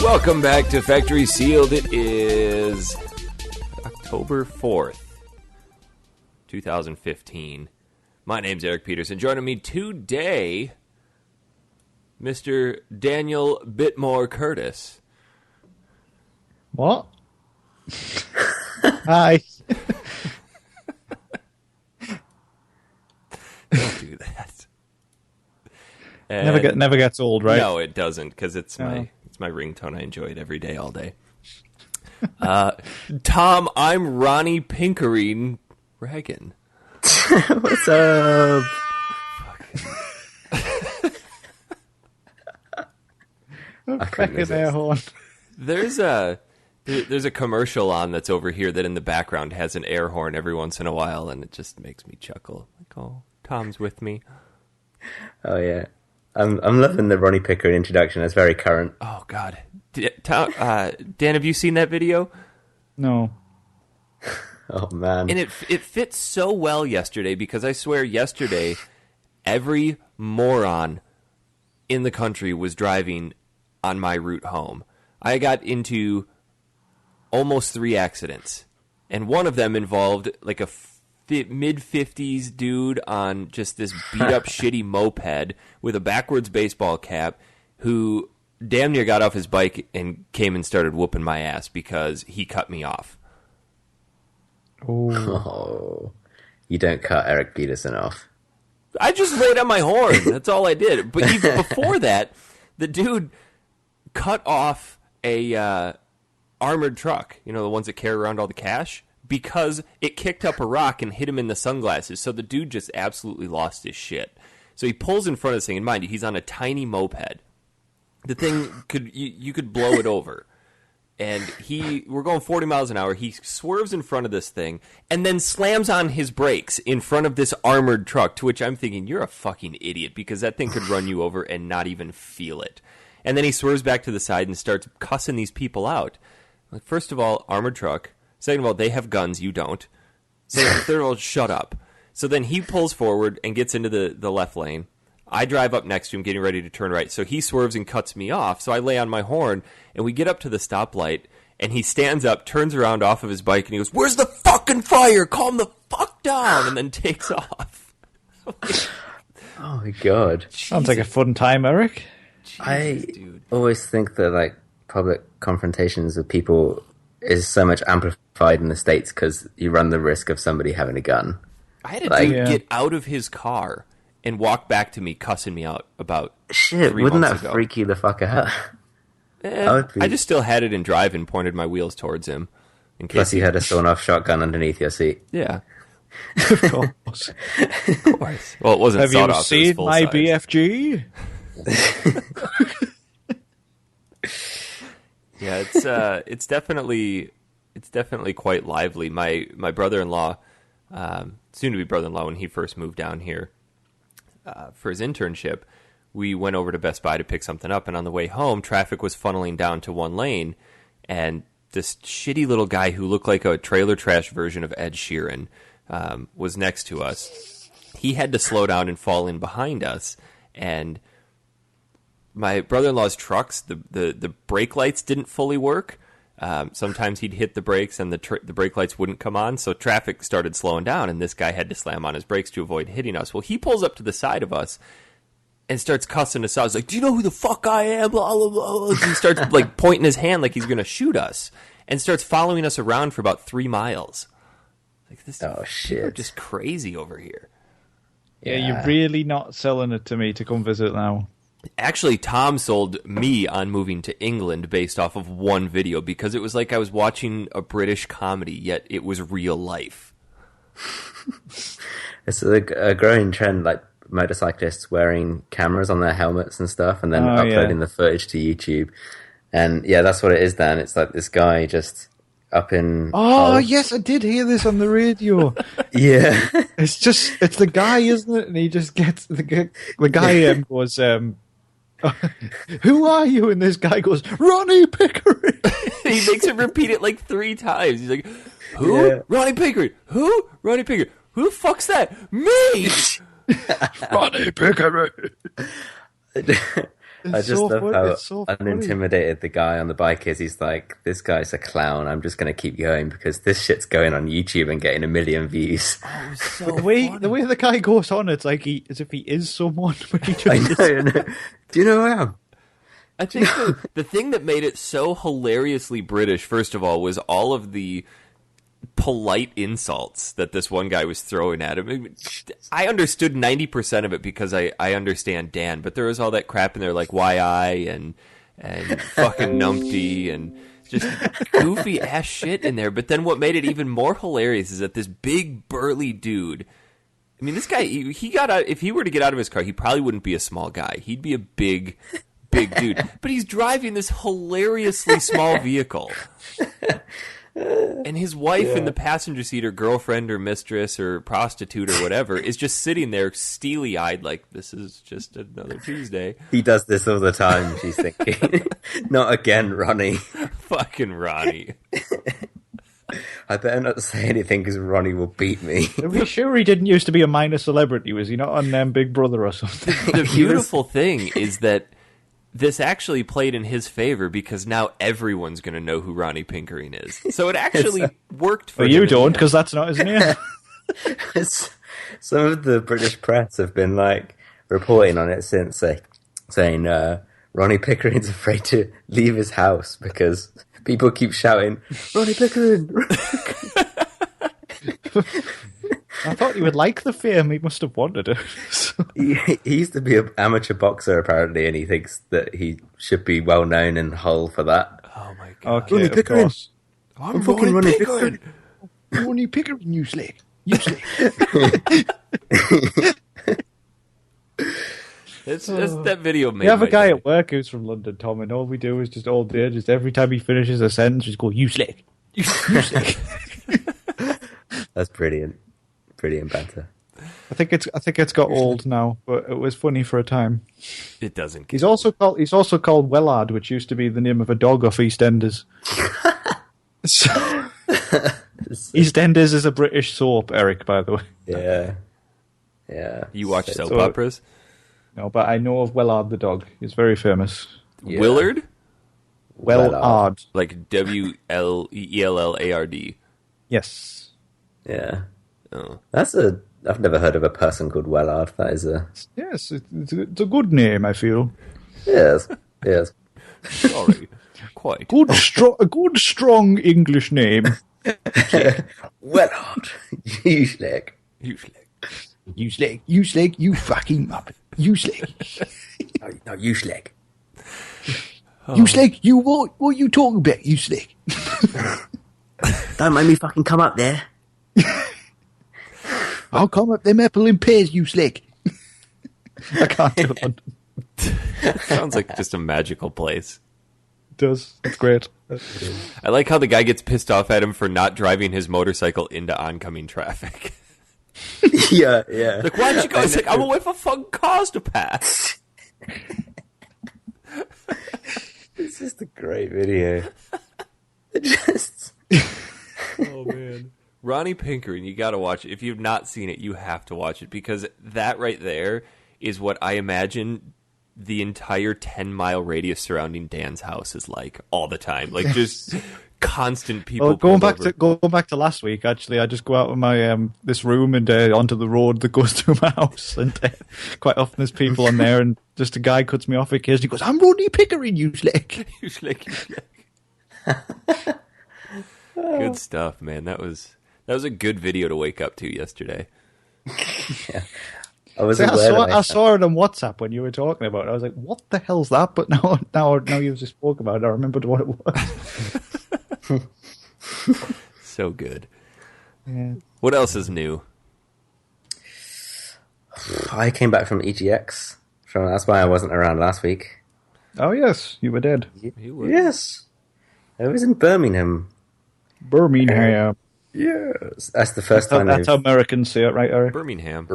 Welcome back to Factory Sealed. It is October 4th, 2015. My name's Eric Peterson. Joining me today, Mr. Daniel Bitmore Curtis. What? Hi. Don't do that. And never gets old, right? No, it doesn't, because it's my ringtone. I enjoy it every day, all day. Tom, I'm Ronnie Pickering Reagan. What's up? Fucking air horn. There's a commercial on that's over here that in the background has an air horn every once in a while, and it just makes me chuckle. Like, oh, Tom's with me. Oh yeah, I'm loving the Ronnie Pickering introduction. It's very current. Oh God, Tom, Dan, have you seen that video? No. Oh man, And it fits so well yesterday, because I swear yesterday every moron in the country was driving on my route home. I got into almost 3 accidents, and one of them involved like a mid-50s dude on just this beat-up shitty moped with a backwards baseball cap who damn near got off his bike and came and started whooping my ass because he cut me off. oh, you don't cut Eric Peterson off. I just laid on my horn. That's all I did. But even before that, the dude cut off a armored truck, you know, the ones that carry around all the cash, because it kicked up a rock and hit him in the sunglasses. So the dude just absolutely lost his shit. So he pulls in front of this thing, and mind you, he's on a tiny moped. The thing you could blow it over. And we're going 40 miles an hour. He swerves in front of this thing and then slams on his brakes in front of this armored truck, to which I'm thinking, you're a fucking idiot, because that thing could run you over and not even feel it. And then he swerves back to the side and starts cussing these people out. Like, first of all, armored truck. Second of all, they have guns, you don't. Third of all, shut up. So then he pulls forward and gets into the left lane. I drive up next to him, getting ready to turn right. So he swerves and cuts me off. So I lay on my horn, and we get up to the stoplight, and he stands up, turns around off of his bike, and he goes, "Where's the fucking fire? Calm the fuck down," and then takes off. Oh my god, Sounds like a fun time, Eric. Jesus, dude. always think that like public confrontations with people is so much amplified in the States because you run the risk of somebody having a gun. I had a dude get out of his car and walk back to me, cussing me out about Shit, 3 wouldn't that months ago. freak you the fuck out? I just still had it in drive and pointed my wheels towards him. In case Plus you had a sawn-off shotgun underneath your seat. Yeah. Of course. Of course. Well, it wasn't Have sawed you off. seen my BFG? Yeah, it's definitely quite lively. My brother-in-law, soon to be brother-in-law, when he first moved down here for his internship, we went over to Best Buy to pick something up, and on the way home, traffic was funneling down to one lane, and this shitty little guy who looked like a trailer trash version of Ed Sheeran was next to us. He had to slow down and fall in behind us, and my brother-in-law's trucks, the brake lights didn't fully work. Sometimes he'd hit the brakes and the brake lights wouldn't come on, so traffic started slowing down, and this guy had to slam on his brakes to avoid hitting us. Well, he pulls up to the side of us and starts cussing us out. He's like, "Do you know who the fuck I am?" Blah, blah, blah. He starts like pointing his hand like he's going to shoot us, and starts following us around for about 3 miles. Like, this, Oh, shit. People are just crazy over here. Yeah, you're really not selling it to me to come visit now. Actually, Tom sold me on moving to England based off of one video, because it was like I was watching a British comedy, yet it was real life. It's a growing trend, like motorcyclists wearing cameras on their helmets and stuff, and then uploading the footage to YouTube. And yeah, that's what it is then. It's like this guy just up in... Oh, yes, I did hear this on the radio. Yeah. It's the guy, isn't it? And he just gets... The guy goes, "Who are you?" And this guy goes, "Ronnie Pickering." He makes him repeat it like 3 times. He's like, "Who? Yeah. Ronnie Pickering. Who? Ronnie Pickering. Who the fuck's that? Me!" Ronnie Pickering. I just love how unintimidated the guy on the bike is. He's like, this guy's a clown. I'm just going to keep going because this shit's going on YouTube and getting 1 million views. Oh, so the way the guy goes on, it's like as if he is someone. But he just I know. Do you know who I am? I think the thing that made it so hilariously British, first of all, was all of the polite insults that this one guy was throwing at him. I understood 90% of it because I understand Dan, but there was all that crap in there like why I and fucking numpty and just goofy ass shit in there. But then what made it even more hilarious is that this big burly dude, I mean, this guy, he got out, if he were to get out of his car, he probably wouldn't be a small guy. He'd be a big dude. But he's driving this hilariously small vehicle. And his wife in the passenger seat, or girlfriend or mistress or prostitute or whatever, is just sitting there steely-eyed like, this is just another Tuesday. He does this all the time, she's thinking. Not again, Ronnie. Fucking Ronnie. I better not say anything because Ronnie will beat me. Are we sure he didn't used to be a minor celebrity? Was he not on Big Brother or something? The beautiful thing is that this actually played in his favor because now everyone's going to know who Ronnie Pickering is. So it actually worked for him. You don't, because that's not his name. Some of the British press have been like reporting on it since, saying Ronnie Pickering's afraid to leave his house because people keep shouting, Ronnie Pickering! I thought he would like the fame. He must have wanted it. So. He used to be an amateur boxer, apparently, and he thinks that he should be well known in Hull for that. Oh my god! Okay, Ronnie Pickering. I'm fucking Ronnie Pickering. Ronnie Pickering, you slick. You slick. It's that video. We have a guy at work who's from London, Tom, and all we do is just all day, just every time he finishes a sentence, just go, you slick. You slick. That's brilliant. Brilliant banter. I think it's got old now, but it was funny for a time. It doesn't. He's also called Wellard, which used to be the name of a dog off EastEnders. So, EastEnders is a British soap, Eric, by the way. Yeah. You watch soap operas? No, but I know of Wellard the dog. He's very famous. Yeah. Willard? Wellard. Like WLELLARD. Yes. Yeah. Oh. I've never heard of a person called Wellard. That is a... Yes, it's a good name, I feel. Yes. Sorry. Quite. A good, strong English name. Wellard. You slick. You slick, you fucking muppet. You slick. No, you slick. You slick, you what are you talking about, you slick? Don't make me fucking come up there. I'll come up them apple in pears, you slick. I can't do it. Sounds like just a magical place. It does. It's great. I like how the guy gets pissed off at him for not driving his motorcycle into oncoming traffic. Yeah. Like, why'd you go? It's like, I'm away for fucking cars to pass. It's just a great video. Oh, man. Ronnie Pickering, you got to watch it. If you've not seen it, you have to watch it because that right there is what I imagine the entire 10-mile radius surrounding Dan's house is like all the time. Like just constant people. Well, going back to last week, actually, I just go out of my this room and onto the road that goes through my house, and quite often there's people on there, and just a guy cuts me off occasionally. He goes, "I'm Ronnie Pickering, you slick." You slick. Good stuff, man. That was a good video to wake up to yesterday. Yeah. I saw it on WhatsApp when you were talking about it. I was like, "What the hell's that?" But now you just spoke about it. I remembered what it was. So good. Yeah. What else is new? I came back from EGX. That's why I wasn't around last week. Oh yes, you were dead. You were. Yes, I was in Birmingham. Birmingham. Yes, that's the first time. That's how Americans say it, right, Eric? Birmingham.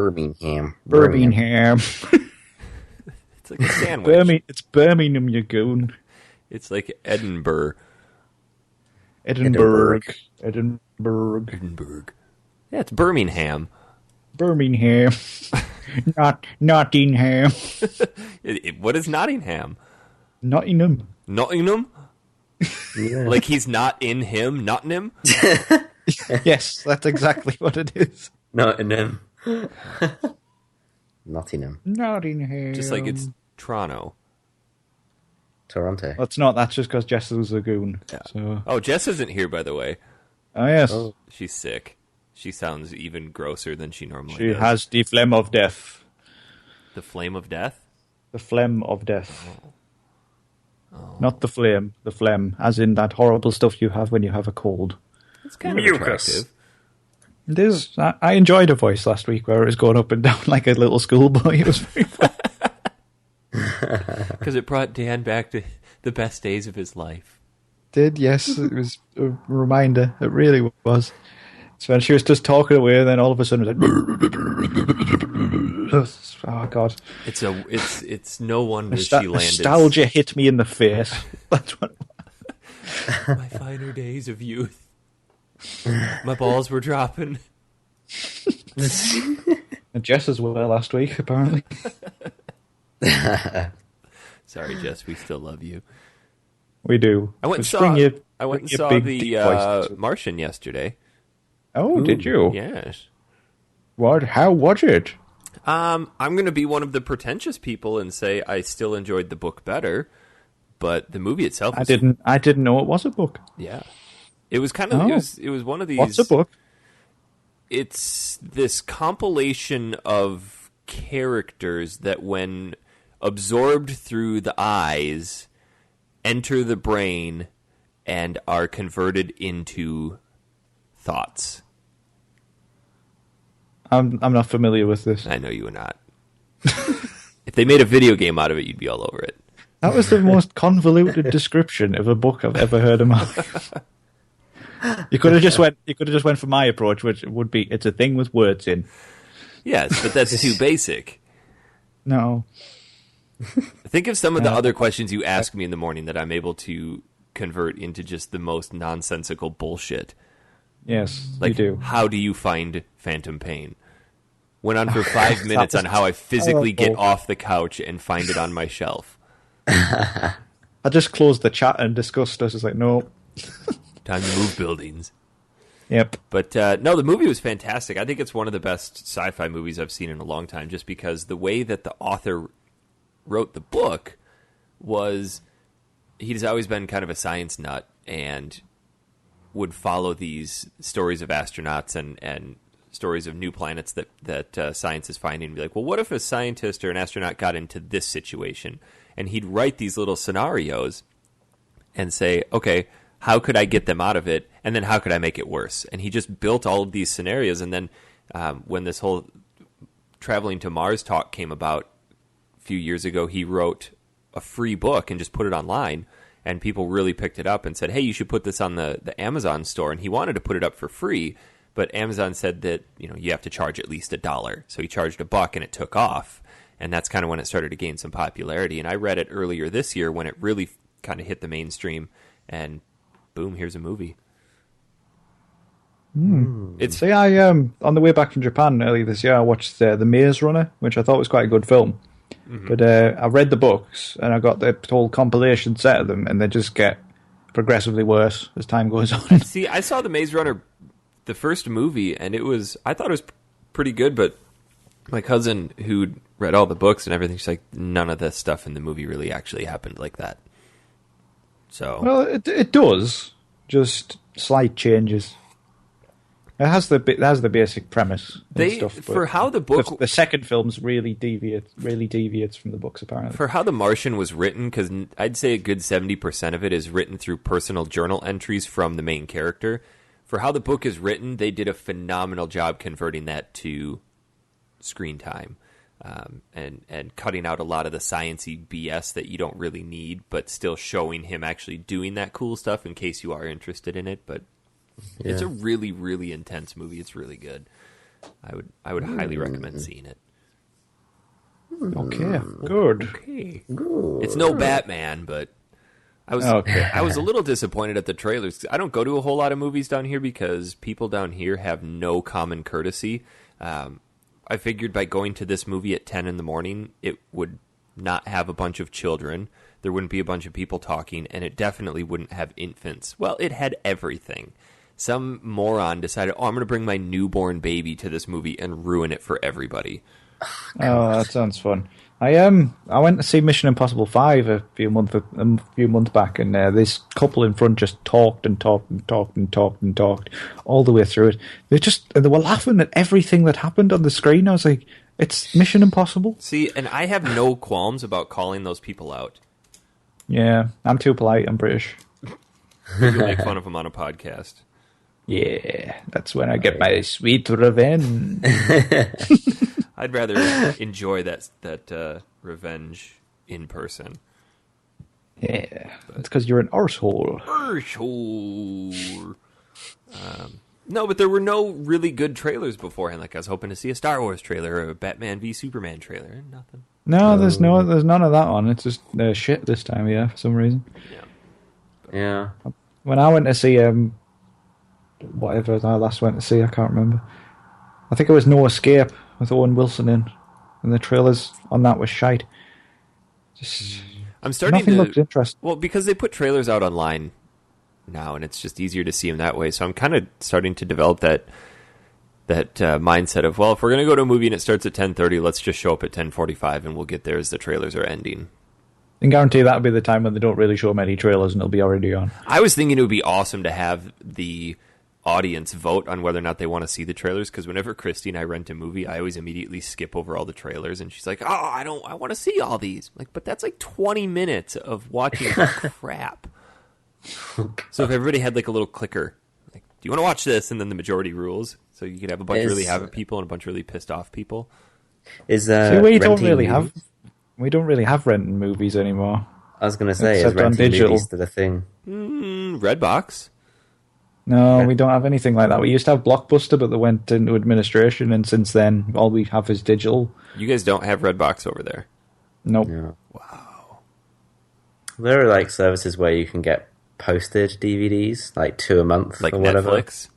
It's like a sandwich. It's Birmingham, you goon. It's like Edinburgh. Edinburgh. Yeah, it's Birmingham. Birmingham. Nottingham. What is Nottingham? Nottingham. Nottingham? Yeah. Like he's not in him, not in him? Yes, that's exactly what it is. Nottingham. Nottingham. Nottingham. Just like it's Toronto. Toronto. Well, it's not. That's just because Jess is a goon. Yeah. So. Oh, Jess isn't here, by the way. Oh, yes. Oh. She's sick. She sounds even grosser than she normally She does. has the phlegm of death. The flame of death? The phlegm of death. Oh. Not the flame, the phlegm, as in that horrible stuff you have when you have a cold. It's kind of Mucus. attractive. It is. I enjoyed her voice last week where it was going up and down like a little schoolboy. It was very fun. Because it brought Dan back to the best days of his life. Did, yes. It was a reminder. It really was. So when she was just talking away, and then all of a sudden it was like... Oh, God. It's no wonder she landed. Nostalgia hit me in the face. That's what... My finer days of youth. My balls were dropping. And Jess as well last week, apparently. Sorry, Jess, we still love you. We do. I went and saw the Martian yesterday. Oh, did you? Yes. What? How was it? I'm going to be one of the pretentious people and say I still enjoyed the book better, but the movie itself. I didn't know it was a book. Yeah, it was kind of. Oh. It was one of these. What's a book? It's this compilation of characters that, when absorbed through the eyes, enter the brain and are converted into thoughts. I'm not familiar with this. I know you are not. If they made a video game out of it, you'd be all over it. That was the most convoluted description of a book I've ever heard in my life. You could have just went for my approach, which would be it's a thing with words in. Yes, but that's too basic. No. Think of some of the other questions you ask me in the morning that I'm able to convert into just the most nonsensical bullshit. Yes, Like, you do. how do you find phantom pain? Went on for 5 minutes on how I physically get off the couch and find it on my shelf. I just closed the chat and discussed this. It's like, no. Time to move buildings. Yep. But no, the movie was fantastic. I think it's one of the best sci-fi movies I've seen in a long time, just because the way that the author wrote the book was, he's always been kind of a science nut and would follow these stories of astronauts and stories of new planets that science is finding and be like, well, what if a scientist or an astronaut got into this situation? And he'd write these little scenarios and say, okay, how could I get them out of it? And then how could I make it worse? And he just built all of these scenarios. And then when this whole traveling to Mars talk came about a few years ago, he wrote a free book and just put it online. And people really picked it up and said, hey, you should put this on the Amazon store. And he wanted to put it up for free, but Amazon said that, you have to charge at least $1. So he charged $1 and it took off. And that's kind of when it started to gain some popularity. And I read it earlier this year when it really kind of hit the mainstream, and boom, here's a movie. It's I on the way back from Japan earlier this year, I watched The Maze Runner, which I thought was quite a good film. Mm-hmm. But I read the books and I got the whole compilation set of them, and they just get progressively worse as time goes on. See, I saw The Maze Runner, the first movie, and I thought it was pretty good, but my cousin who'd read all the books and everything, she's like, none of the stuff in the movie really actually happened like that. So, well, it does, just slight changes. It has the basic premise and stuff. For how the book, the second film's really deviates from the books, apparently. For how The Martian was written, because I'd say a good 70% of it is written through personal journal entries from the main character. For how the book is written, they did a phenomenal job converting that to screen time, and cutting out a lot of the sciencey BS that you don't really need, but still showing him actually doing that cool stuff in case you are interested in it. But yeah. It's a really, really intense movie. It's really good. I would highly recommend seeing it. Okay, good. Okay, good. It's no Batman, but I was a little disappointed at the trailers. I don't go to a whole lot of movies down here because people down here have no common courtesy. I figured by going to this movie at 10 in the morning, it would not have a bunch of children, there wouldn't be a bunch of people talking, and it definitely wouldn't have infants. Well, it had everything. Some moron decided, I'm going to bring my newborn baby to this movie and ruin it for everybody. Oh, that sounds fun. I went to see Mission Impossible 5 a few months back, and this couple in front just talked and talked and talked and talked and talked all the way through it. They were laughing at everything that happened on the screen. I was like, it's Mission Impossible. See, and I have no qualms about calling those people out. Yeah, I'm too polite. I'm British. You make fun of them on a podcast. Yeah, that's when I get my sweet revenge. I'd rather enjoy that revenge in person. Yeah, it's because you're an arsehole. Arsehole. No, but there were no really good trailers beforehand. Like I was hoping to see a Star Wars trailer or a Batman v Superman trailer. Nothing. No, there's none of that on. It's just shit this time. Yeah, for some reason. Yeah. When I went to see whatever I last went to see, I can't remember. I think it was No Escape with Owen Wilson in, and the trailers on that was shite. I'm starting nothing looked interesting. Well, because they put trailers out online now, and it's just easier to see them that way. So I'm kind of starting to develop that mindset of, well, if we're going to go to a movie and it starts at 10:30, let's just show up at 10:45 and we'll get there as the trailers are ending. I can guarantee that'll be the time when they don't really show many trailers and it'll be already on. I was thinking it would be awesome to have the audience vote on whether or not they want to see the trailers, because whenever Christy and I rent a movie, I always immediately skip over all the trailers, and she's like, I want to see all these. I'm like, but that's like 20 minutes of watching crap. So if everybody had like a little clicker, like, do you want to watch this? And then the majority rules. So you could have a bunch of really avid people and a bunch of really pissed off people. We don't really have renting movies anymore. I was going to say, is renting movies still a thing? Redbox. No, we don't have anything like that. We used to have Blockbuster, but they went into administration, and since then, all we have is digital. You guys don't have Redbox over there? Nope. No. Wow. There are like services where you can get posted DVDs, like 2 a month, like or whatever. Netflix,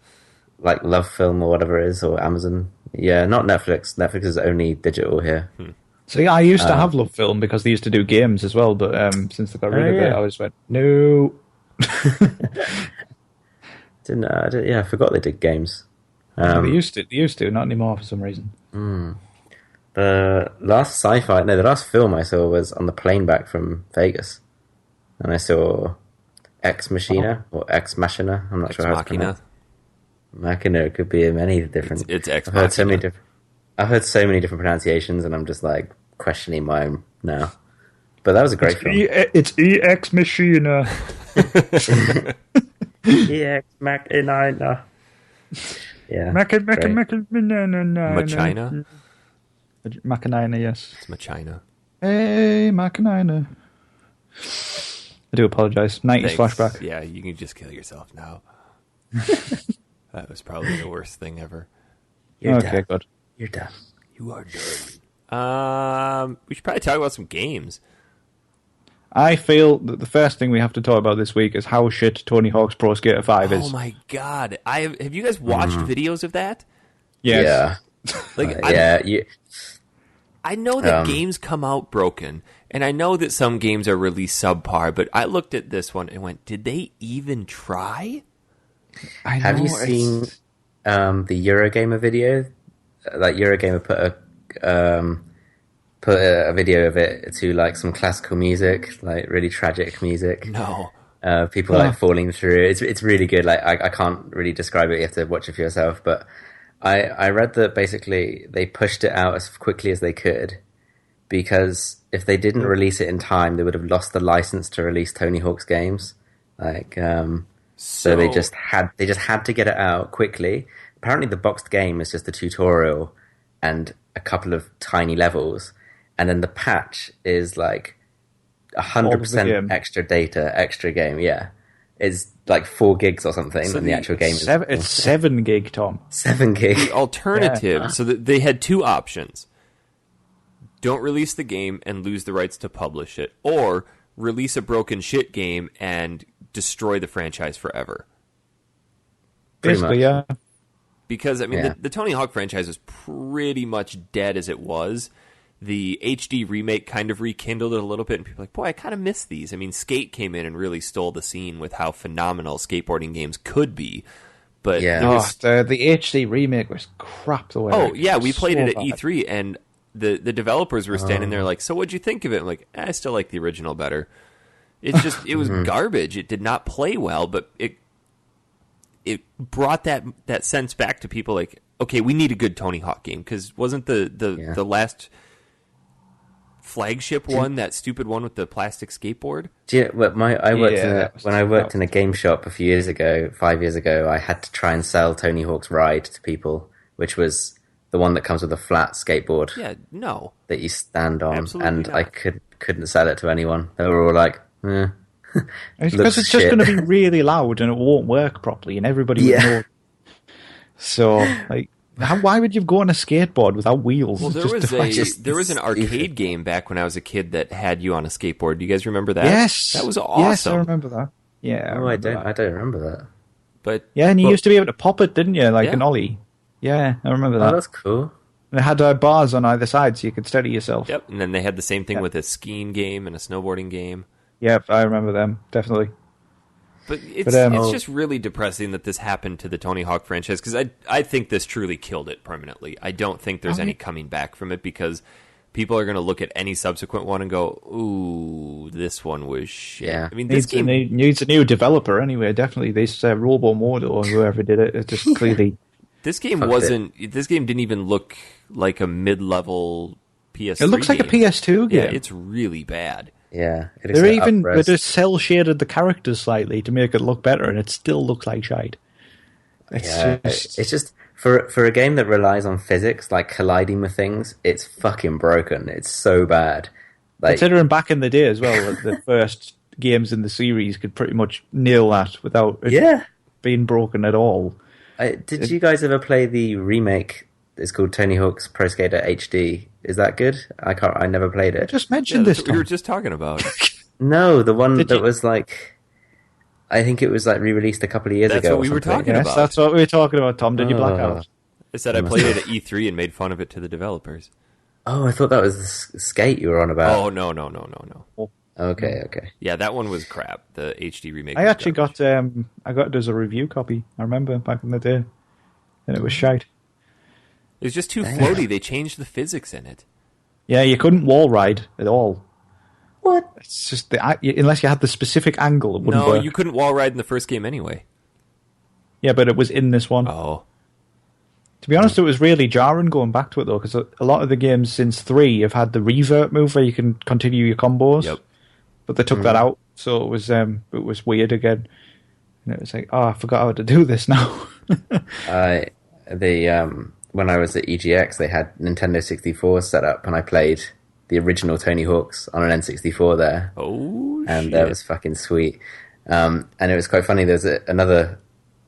like Love Film or whatever it is, or Amazon. Yeah, not Netflix. Netflix is only digital here. So yeah, I used to have Love Film because they used to do games as well, but since they got rid of it, I just went no. I forgot they did games. They used to, not anymore for some reason. The last film I saw was on the plane back from Vegas, and I saw Ex Machina or Ex Machina. I'm not sure how to pronounce it. Machina could be many different. It's Ex Machina. Machina. I've heard so many different pronunciations, and I'm just like questioning mine now. But that was a great film. It's Ex Machina. Ex Machina. Yeah. Machina? Machina, yes. It's Machina. Hey, Machina. I do apologize. 90s flashback. Yeah, you can just kill yourself now. That was probably the worst thing ever. You're done. Good. You're done. You are done. We should probably talk about some games. I feel that the first thing we have to talk about this week is how shit Tony Hawk's Pro Skater 5 is. Oh my god. Have you guys watched videos of that? Yes. Yeah. I know that games come out broken, and I know that some games are really subpar, but I looked at this one and went, did they even try? Have you seen the Eurogamer video? Like Eurogamer put a video of it to like some classical music, like really tragic music. No. People like falling through. It's really good. Like I can't really describe it. You have to watch it for yourself. But I read that basically they pushed it out as quickly as they could, because if they didn't release it in time, they would have lost the license to release Tony Hawk's games. Like so they just had to get it out quickly. Apparently the boxed game is just a tutorial and a couple of tiny levels, and then the patch is like 100% extra data, extra game. Yeah, it's like 4 gigs or something, so and the actual game it's 7 gig, Tom. 7 gig. The alternative, so that they had 2 options: don't release the game and lose the rights to publish it, or release a broken shit game and destroy the franchise forever. Basically, yeah. Because, I mean, the Tony Hawk franchise was pretty much dead as it was. The HD remake kind of rekindled it a little bit, and people are like, boy, I kind of miss these. I mean, Skate came in and really stole the scene with how phenomenal skateboarding games could be. But the HD remake was crap the way. Oh, yeah, we played it at E3, and the developers were standing there like, so what'd you think of it? I'm like, I still like the original better. It's just, it was garbage. It did not play well, but it brought that sense back to people like, okay, we need a good Tony Hawk game, because wasn't the last flagship one that stupid one with the plastic skateboard? When I worked in a game shop a few years ago, 5 years ago, I had to try and sell Tony Hawk's Ride to people, which was the one that comes with a flat skateboard. Yeah, no, that you stand on. Absolutely and not. I couldn't sell it to anyone. They were all like, It's because it's just going to be really loud and it won't work properly, and everybody would know. So, like, why would you go on a skateboard without wheels? Well, there was an arcade game back when I was a kid that had you on a skateboard. Do you guys remember that? Yes, that was awesome. Yes, I remember that. Yeah, I don't remember that. But yeah, and you used to be able to pop it, didn't you? Like an ollie. Yeah, I remember that. Oh, that's cool. And it had bars on either side, so you could steady yourself. Yep, and then they had the same thing with a skiing game and a snowboarding game. Yep, I remember them, definitely. But it's just really depressing that this happened to the Tony Hawk franchise, because I think this truly killed it permanently. I don't think there's any coming back from it, because people are going to look at any subsequent one and go, ooh, this one was shit. Yeah. I mean, this game needs a new developer anyway, definitely. This Robo Modo or whoever did it, it just clearly... This game didn't even look like a mid-level PS3 It looks like a PS2 game. Yeah, it's really bad. Yeah, they just cell shaded the characters slightly to make it look better, and it still looks like shite. It's just for a game that relies on physics, like colliding with things. It's fucking broken. It's so bad. Like, considering back in the day as well, the first games in the series could pretty much nail that without it being broken at all. Did you guys ever play the remake? It's called Tony Hawk's Pro Skater HD. Is that good? I never played it. I just mentioned this. We were just talking about. No, the one was like, I think it was like re-released a couple of years ago. That's what we were talking about. That's what we were talking about, Tom. Did you black out? I said I played it at E3 and made fun of it to the developers. Oh, I thought that was the Skate you were on about. Oh, no. Okay. Yeah, that one was crap. The HD remake. I actually got it as a review copy. I remember back in the day, and it was shite. It was just too floaty. They changed the physics in it. Yeah, you couldn't wall ride at all. What? It's just unless you had the specific angle, it wouldn't work. No, you couldn't wall ride in the first game anyway. Yeah, but it was in this one. Oh. To be honest, it was really jarring going back to it, though, because a lot of the games since 3 have had the revert move where you can continue your combos. Yep. But they took that out, so it was weird again. And it was like, I forgot how to do this now. When I was at EGX, they had Nintendo 64 set up, and I played the original Tony Hawk's on an N64 there. Oh, and that was fucking sweet. And it was quite funny. There's another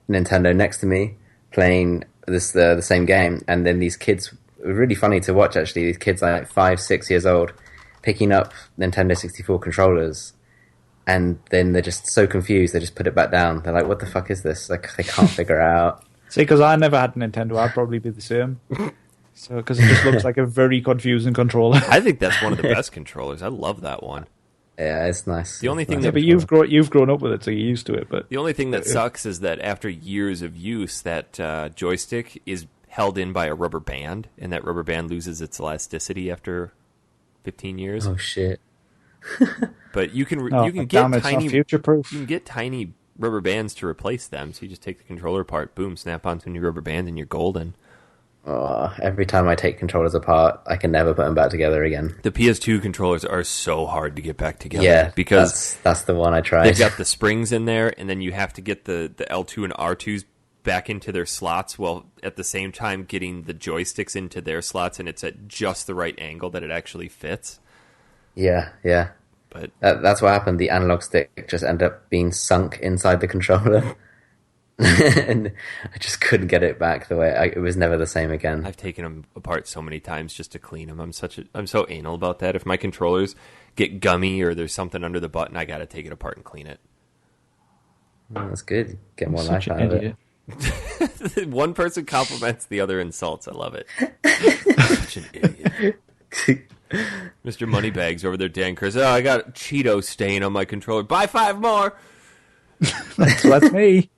Nintendo next to me playing the same game, and then these kids. It was really funny to watch, actually. These kids, like 5-6 years old, picking up Nintendo 64 controllers, and then they're just so confused. They just put it back down. They're like, "What the fuck is this?" Like, they can't figure out. See, because I never had a Nintendo, I'd probably be the same. So, because it just looks like a very confusing controller. I think that's one of the best controllers. I love that one. Yeah, it's nice. The only thing but you've grown up with it, so you're used to it. But the only thing that sucks is that after years of use, that joystick is held in by a rubber band, and that rubber band loses its elasticity after 15 years. Oh shit! But you can get tiny future-proof. You can get tiny rubber bands to replace them. So you just take the controller apart, boom, snap onto a new rubber band, and you're golden. Oh, every time I take controllers apart, I can never put them back together again. The PS2 controllers are so hard to get back together. Yeah, because that's the one I tried. They've got the springs in there, and then you have to get the L2 and R2s back into their slots, while at the same time getting the joysticks into their slots, and it's at just the right angle that it actually fits. Yeah. But that's what happened. The analog stick just ended up being sunk inside the controller. And I just couldn't get it back the way it was never the same again. I've taken them apart so many times just to clean them. I'm so anal about that. If my controllers get gummy or there's something under the button, I got to take it apart and clean it. Well, that's good. Get more life out of it. One person compliments, the other insults. I love it. Such an idiot. Mr. Moneybags over there, Dan Chris. Oh, I got a Cheeto stain on my controller. Buy 5 more. That's me.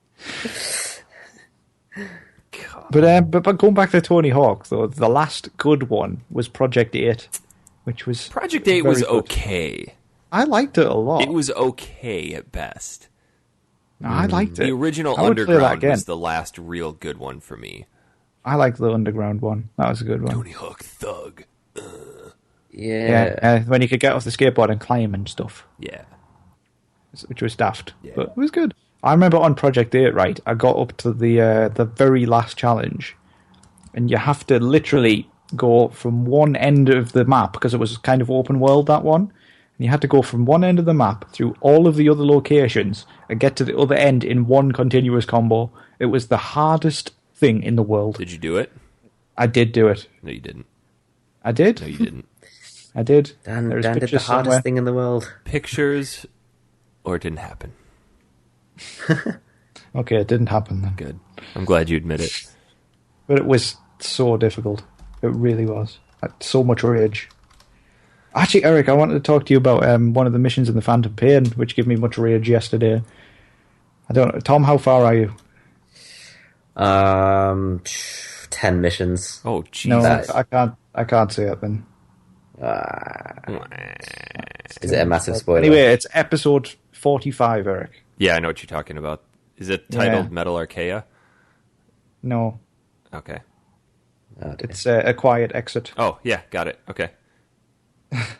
But going back to Tony Hawk, though, the last good one was Project 8, which was Project 8 was okay. I liked it a lot. It was okay at best. No, I liked it. The original Underground was the last real good one for me. I liked the Underground one. That was a good one. Tony Hawk Thug. Yeah. When you could get off the skateboard and climb and stuff. Yeah. Which was daft. Yeah. But it was good. I remember on Project 8, right, I got up to the very last challenge, and you have to literally go from one end of the map, because it was kind of open world, that one, and you had to go from one end of the map through all of the other locations and get to the other end in one continuous combo. It was the hardest thing in the world. Did you do it? I did do it. No, you didn't. I did? No, you didn't. I did. Dan did the hardest thing in the world. Pictures, or it didn't happen. Okay, it didn't happen then. Good. I'm glad you admit it. But it was so difficult. It really was. I had so much rage. Actually, Eric, I wanted to talk to you about one of the missions in the Phantom Pain, which gave me much rage yesterday. I don't know. Tom, how far are you? 10 missions. Oh, Jesus. No, I can't say it then. Is it a massive spoiler? Anyway, it's episode 45, Eric. Yeah, I know what you're talking about. Is it titled Metal Archaea? No. Okay. Oh, It's a quiet exit. Oh, yeah, got it. Okay.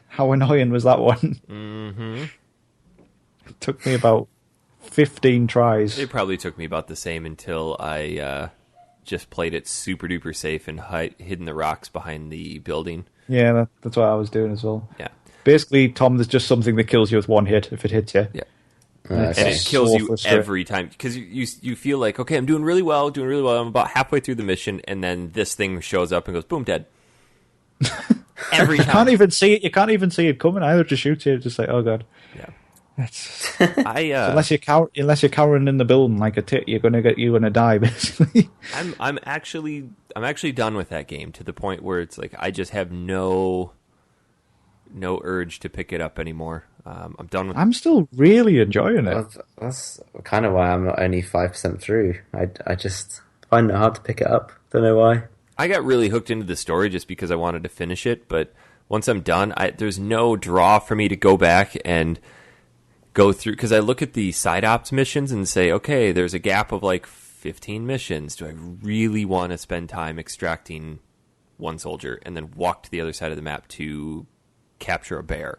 How annoying was that one? Mm-hmm. It took me about 15 tries. It probably took me about the same until I just played it super duper safe and hidden the rocks behind the building. Yeah, that's what I was doing as well. Yeah. Basically, Tom, there's just something that kills you with one hit if it hits you. Yeah. Okay. And it kills so you frustrating. every time because you feel like, okay, I'm doing really well. I'm about halfway through the mission, and then this thing shows up and goes, boom, dead. Every time. You can't even see it. You can't even see it coming either. It just shoots you. It's just like, oh god. Yeah. That's unless unless you're cowering in the building like a tit, you're gonna die basically. I'm actually done with that game to the point where it's like I just have no urge to pick it up anymore. I'm done with. I'm still really enjoying it. That's kind of why I'm not only 5% through. I just find it hard to pick it up. Don't know why. I got really hooked into the story just because I wanted to finish it, but once I'm done, there's no draw for me to go back and go through, because I look at the side ops missions and say, okay, there's a gap of like 15 missions. Do I really want to spend time extracting one soldier and then walk to the other side of the map to capture a bear?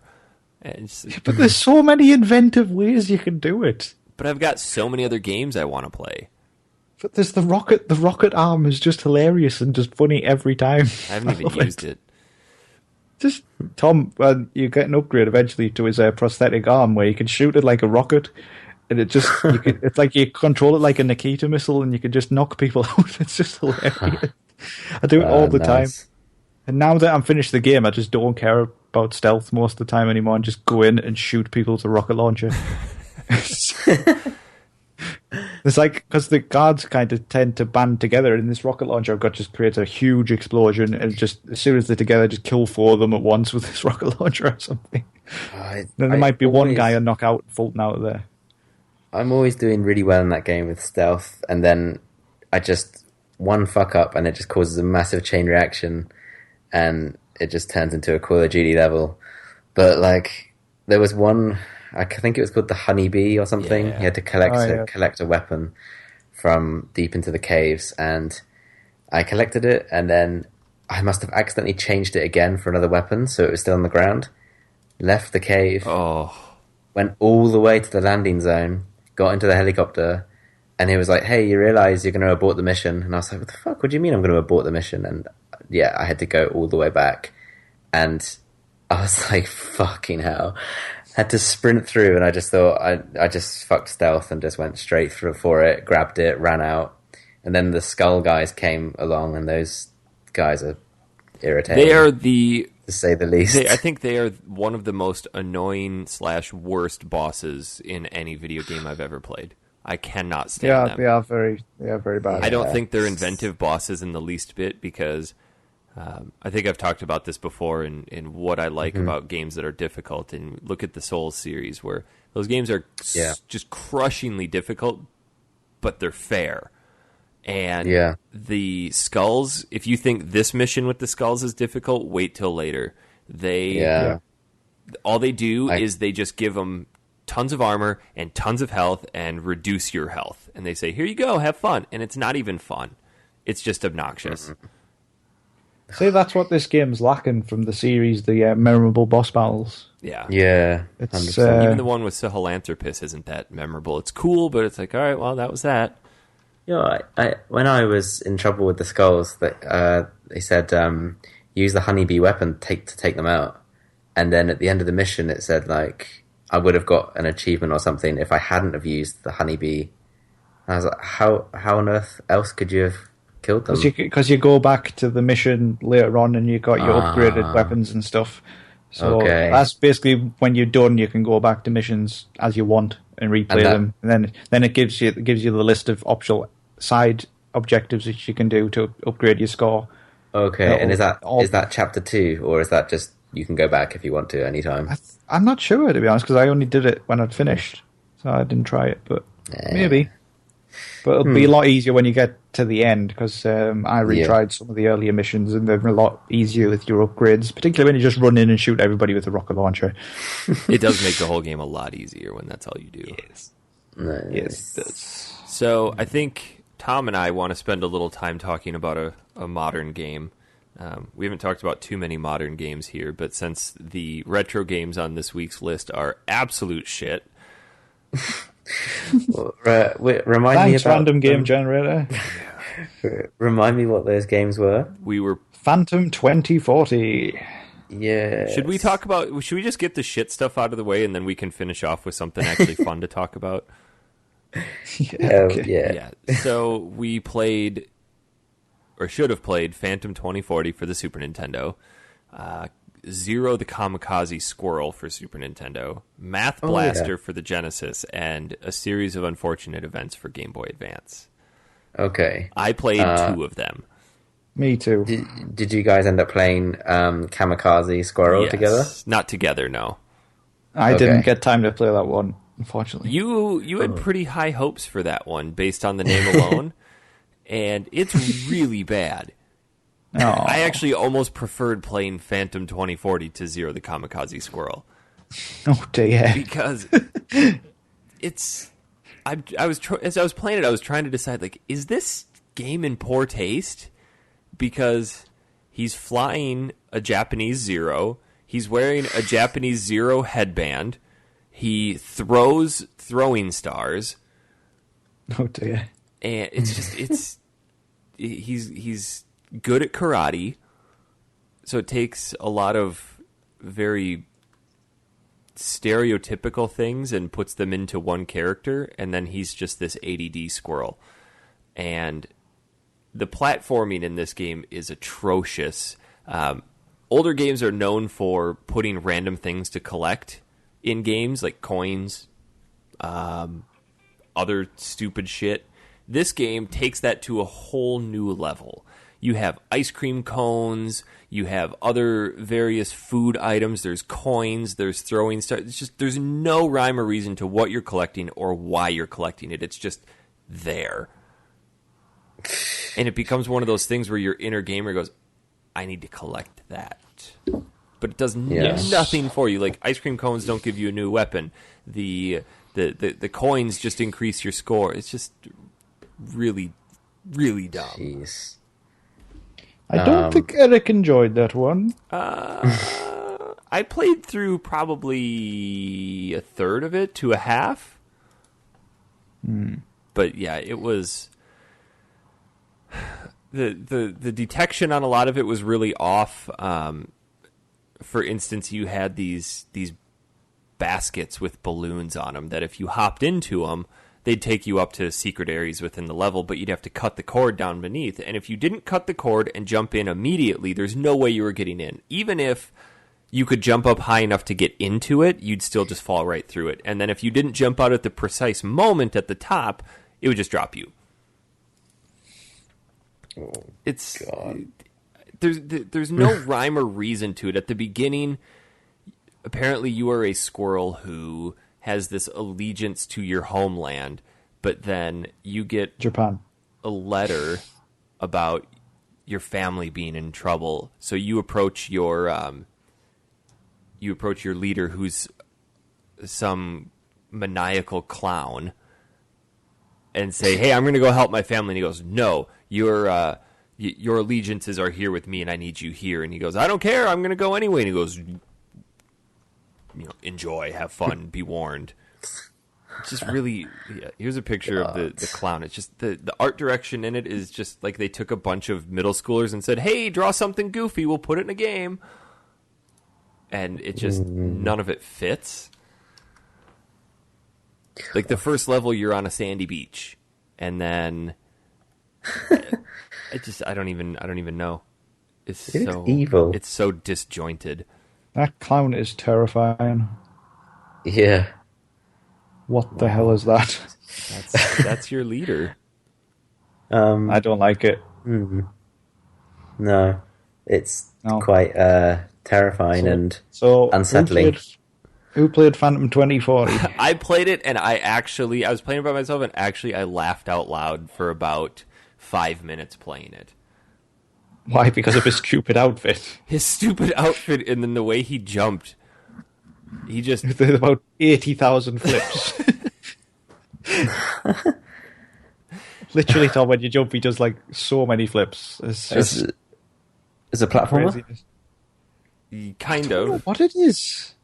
But there's so many inventive ways you can do it. But I've got so many other games I want to play. But there's the rocket. The rocket arm is just hilarious and just funny every time. I haven't even used it. Just Tom, you get an upgrade eventually to his prosthetic arm where you can shoot it like a rocket, and it's like you control it like a Nikita missile, and you can just knock people out. It's just hilarious. I do it all the time. And now that I'm finished the game, I just don't care about stealth most of the time anymore, and just go in and shoot people with a rocket launcher. It's like, because the guards kind of tend to band together, and this rocket launcher I've got just creates a huge explosion, and just as soon as they're together, just kill 4 of them at once with this rocket launcher or something. Then there might be one guy a knockout Fulton out of there. I'm always doing really well in that game with stealth, and then I just one fuck up, and it just causes a massive chain reaction, and it just turns into a Call of Duty level. But like, there was one, I think it was called the Honeybee or something. Yeah. You had to collect a weapon from deep into the caves, and I collected it, and then I must have accidentally changed it again for another weapon, so it was still on the ground. Left the cave, went all the way to the landing zone, got into the helicopter, and he was like, hey, you realise you're going to abort the mission? And I was like, what the fuck? What do you mean I'm going to abort the mission? And yeah, I had to go all the way back, and I was like, fucking hell. Had to sprint through, and I just thought I just fucked stealth and just went straight through for it, grabbed it, ran out, and then the skull guys came along, and those guys are irritating. They are to say the least. I think they are one of the most annoying / worst bosses in any video game I've ever played. I cannot stand them. They are very bad. I don't think they're inventive bosses in the least bit because I think I've talked about this before in what I like about games that are difficult. And look at the Souls series where those games are just crushingly difficult, but they're fair. And the skulls, if you think this mission with the skulls is difficult, wait till later. All they do is they just give them tons of armor and tons of health and reduce your health. And they say, here you go, have fun. And it's not even fun. It's just obnoxious. See, that's what this game's lacking from the series, the memorable boss battles. Yeah. Yeah. It's, even the one with Sahelanthropus isn't that memorable. It's cool, but it's like, all right, well, that was that. I when I was in trouble with the skulls, they said use the honeybee weapon to take them out. And then at the end of the mission, it said, like, I would have got an achievement or something if I hadn't have used the honeybee. I was like, how on earth else could you have killed them? Because you go back to the mission later on and you got your upgraded weapons and stuff. So that's basically when you're done, you can go back to missions as you want and replay them. And then it gives you the list of optional side objectives that you can do to upgrade your score. Okay, and is that chapter 2 or is that just you can go back if you want to anytime? I'm not sure, to be honest, because I only did it when I'd finished, so I didn't try it, but maybe. But it'll be a lot easier when you get to the end, because I retried some of the earlier missions, and they're a lot easier with your upgrades, particularly when you just run in and shoot everybody with a rocket launcher. It does make the whole game a lot easier when that's all you do. Yes. Nice. Yes, it does. So I think Tom and I want to spend a little time talking about a modern game. We haven't talked about too many modern games here, but since the retro games on this week's list are absolute shit. Remind me about random game generator. Remind me what those games were. We were Phantom 2040. Yeah. Should we just get the shit stuff out of the way and then we can finish off with something actually fun to talk about? Yeah. So we played, or should have played, Phantom 2040 for the Super Nintendo, Zero the Kamikaze Squirrel for Super Nintendo, Math Blaster for the Genesis, and A Series of Unfortunate Events for Game Boy Advance. Okay. I played 2 of them. Me too. Did you guys end up playing Kamikaze Squirrel together? Not together, no. I didn't get time to play that one, unfortunately. You had pretty high hopes for that one based on the name alone, and it's really bad. I actually almost preferred playing Phantom 2040 to Zero the Kamikaze Squirrel. Oh dear! Because it's, as I was playing it, I was trying to decide, like, is this game in poor taste? Because he's flying a Japanese Zero, he's wearing a Japanese Zero headband, he throws throwing stars. Oh dear! And it's he's good at karate, so it takes a lot of very stereotypical things and puts them into one character, and then he's just this ADD squirrel. And the platforming in this game is atrocious. Older games are known for putting random things to collect in games, like coins, other stupid shit. This game takes that to a whole new level. You have ice cream cones, you have other various food items, there's coins, there's throwing stars. It's just, there's no rhyme or reason to what you're collecting or why you're collecting it. It's just there. And it becomes one of those things where your inner gamer goes, I need to collect that. But it does nothing for you. Like, ice cream cones don't give you a new weapon. The coins just increase your score. It's just really, really dumb. Jeez. I don't think Eric enjoyed that one. I played through probably a third of it to a half. But yeah, it was the detection on a lot of it was really off. For instance, you had these baskets with balloons on them that if you hopped into them, they'd take you up to secret areas within the level, but you'd have to cut the cord down beneath. And if you didn't cut the cord and jump in immediately, there's no way you were getting in. Even if you could jump up high enough to get into it, you'd still just fall right through it. And then if you didn't jump out at the precise moment at the top, it would just drop you. Oh, it's God. There's no rhyme or reason to it. At the beginning, apparently you are a squirrel who has this allegiance to your homeland, but then you get Japan. a letter about your family being in trouble. So you approach your leader, who's some maniacal clown, and say, "Hey, I'm going to go help my family." And he goes, "No, your allegiances are here with me, and I need you here." And he goes, "I don't care. I'm going to go anyway." And he goes, "Enjoy, have fun, be warned." It's just really, yeah. Here's a picture of the clown. It's just the art direction in it is just like they took a bunch of middle schoolers and said, "Hey, draw something goofy. We'll put it in a game." And it just, none of it fits. Like the first level, you're on a sandy beach, and then I don't even know. It's so evil. It's so disjointed. That clown is terrifying. Yeah. What the hell is that? That's your leader. I don't like it. No, it's quite terrifying and unsettling. Who played Phantom 2040? I played it, and I was playing it by myself, and actually I laughed out loud for about 5 minutes playing it. Why? Because of his stupid outfit. His stupid outfit, and then the way he jumped. He just... There's about 80,000 flips. Literally, Tom, when you jump, he does like so many flips. It's just... Is it a platformer? Craziness. Kind I don't know of. what it is.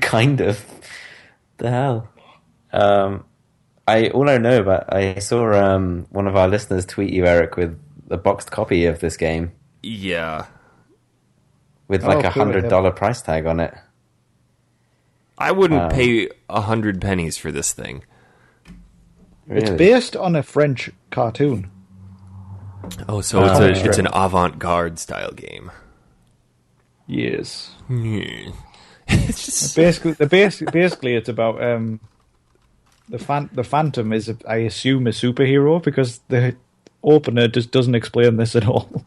Kind of. The hell. All I know about, I saw one of our listeners tweet you, Eric, with a boxed copy of this game. Yeah. With like $100 price tag on it. I wouldn't pay 100 pennies for this thing. Really? It's based on a French cartoon. Oh, so it's an avant-garde style game. Yes. It's just... Basically, it's about the Phantom is, I assume, a superhero, because the opener just doesn't explain this at all.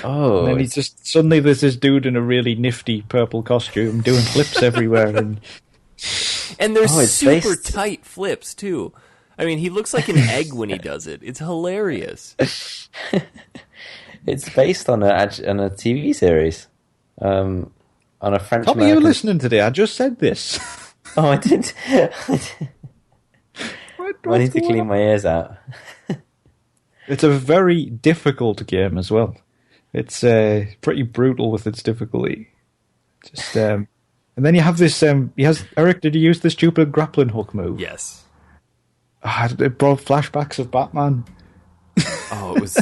Oh, and then he just suddenly there's this dude in a really nifty purple costume doing flips everywhere, and they're super tight flips too. I mean, he looks like an egg when he does it. It's hilarious. It's based on a TV series, on a French. Tommy, you listening today? I just said this. Oh, I did. I need to clean my ears out. It's a very difficult game as well. It's pretty brutal with its difficulty. Just and then you have this. Eric, did you use the stupid grappling hook move? Yes. It brought flashbacks of Batman. Oh, it was.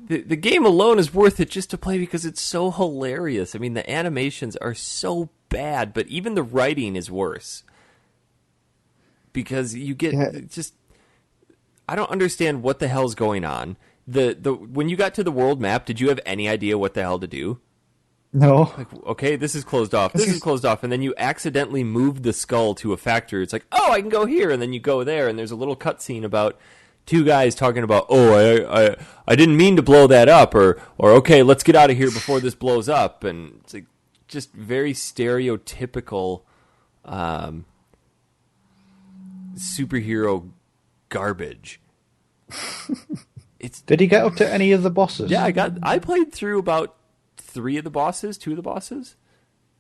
The game alone is worth it just to play because it's so hilarious. I mean, the animations are so bad, but even the writing is worse. Because you get just... I don't understand what the hell's going on. When you got to the world map, did you have any idea what the hell to do? No. Like, okay, this is closed off. This is closed off. And then you accidentally moved the skull to a factory. It's like, oh, I can go here. And then you go there, and there's a little cutscene about two guys talking about, oh, I didn't mean to blow that up. Or okay, let's get out of here before this blows up. And it's like just very stereotypical superhero garbage. Did he get up to any of the bosses? Yeah, I played through about 2 of the bosses.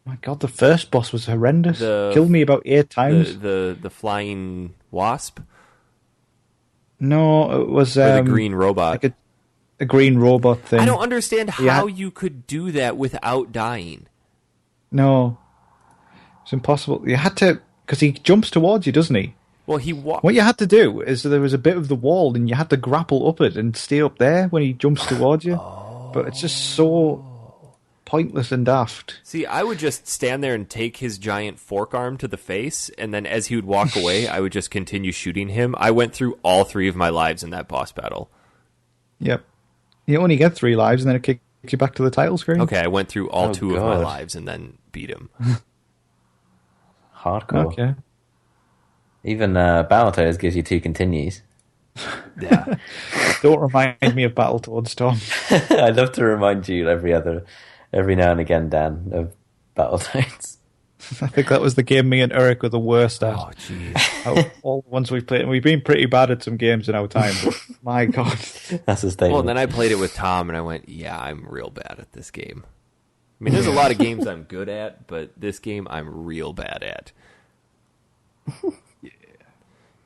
My God, the first boss was horrendous. Killed me about 8 times. The flying wasp. No, it was the green robot. Like a green robot thing. I don't understand how you could do that without dying. No, it's impossible. You had to, because he jumps towards you, doesn't he? Well, what you had to do is there was a bit of the wall, and you had to grapple up it and stay up there when he jumps towards you. But it's just so pointless and daft. See, I would just stand there and take his giant fork arm to the face, and then as he would walk away, I would just continue shooting him. I went through all 3 of my lives in that boss battle. Yep. You only get 3 lives, and then it kicks you back to the title screen. Okay, I went through all two of my lives and then beat him. Hardcore. Okay. Even Battletoads gives you 2 continues. Yeah. Don't remind me of Battletoads, Tom. I'd love to remind you every now and again, Dan, of Battletoads. I think that was the game me and Eric were the worst at. Oh, jeez. All the ones we've played, and we've been pretty bad at some games in our time, but my God. That's a statement. Well, and then I played it with Tom, and I went, yeah, I'm real bad at this game. I mean, there's a lot of games I'm good at, but this game I'm real bad at. Yeah,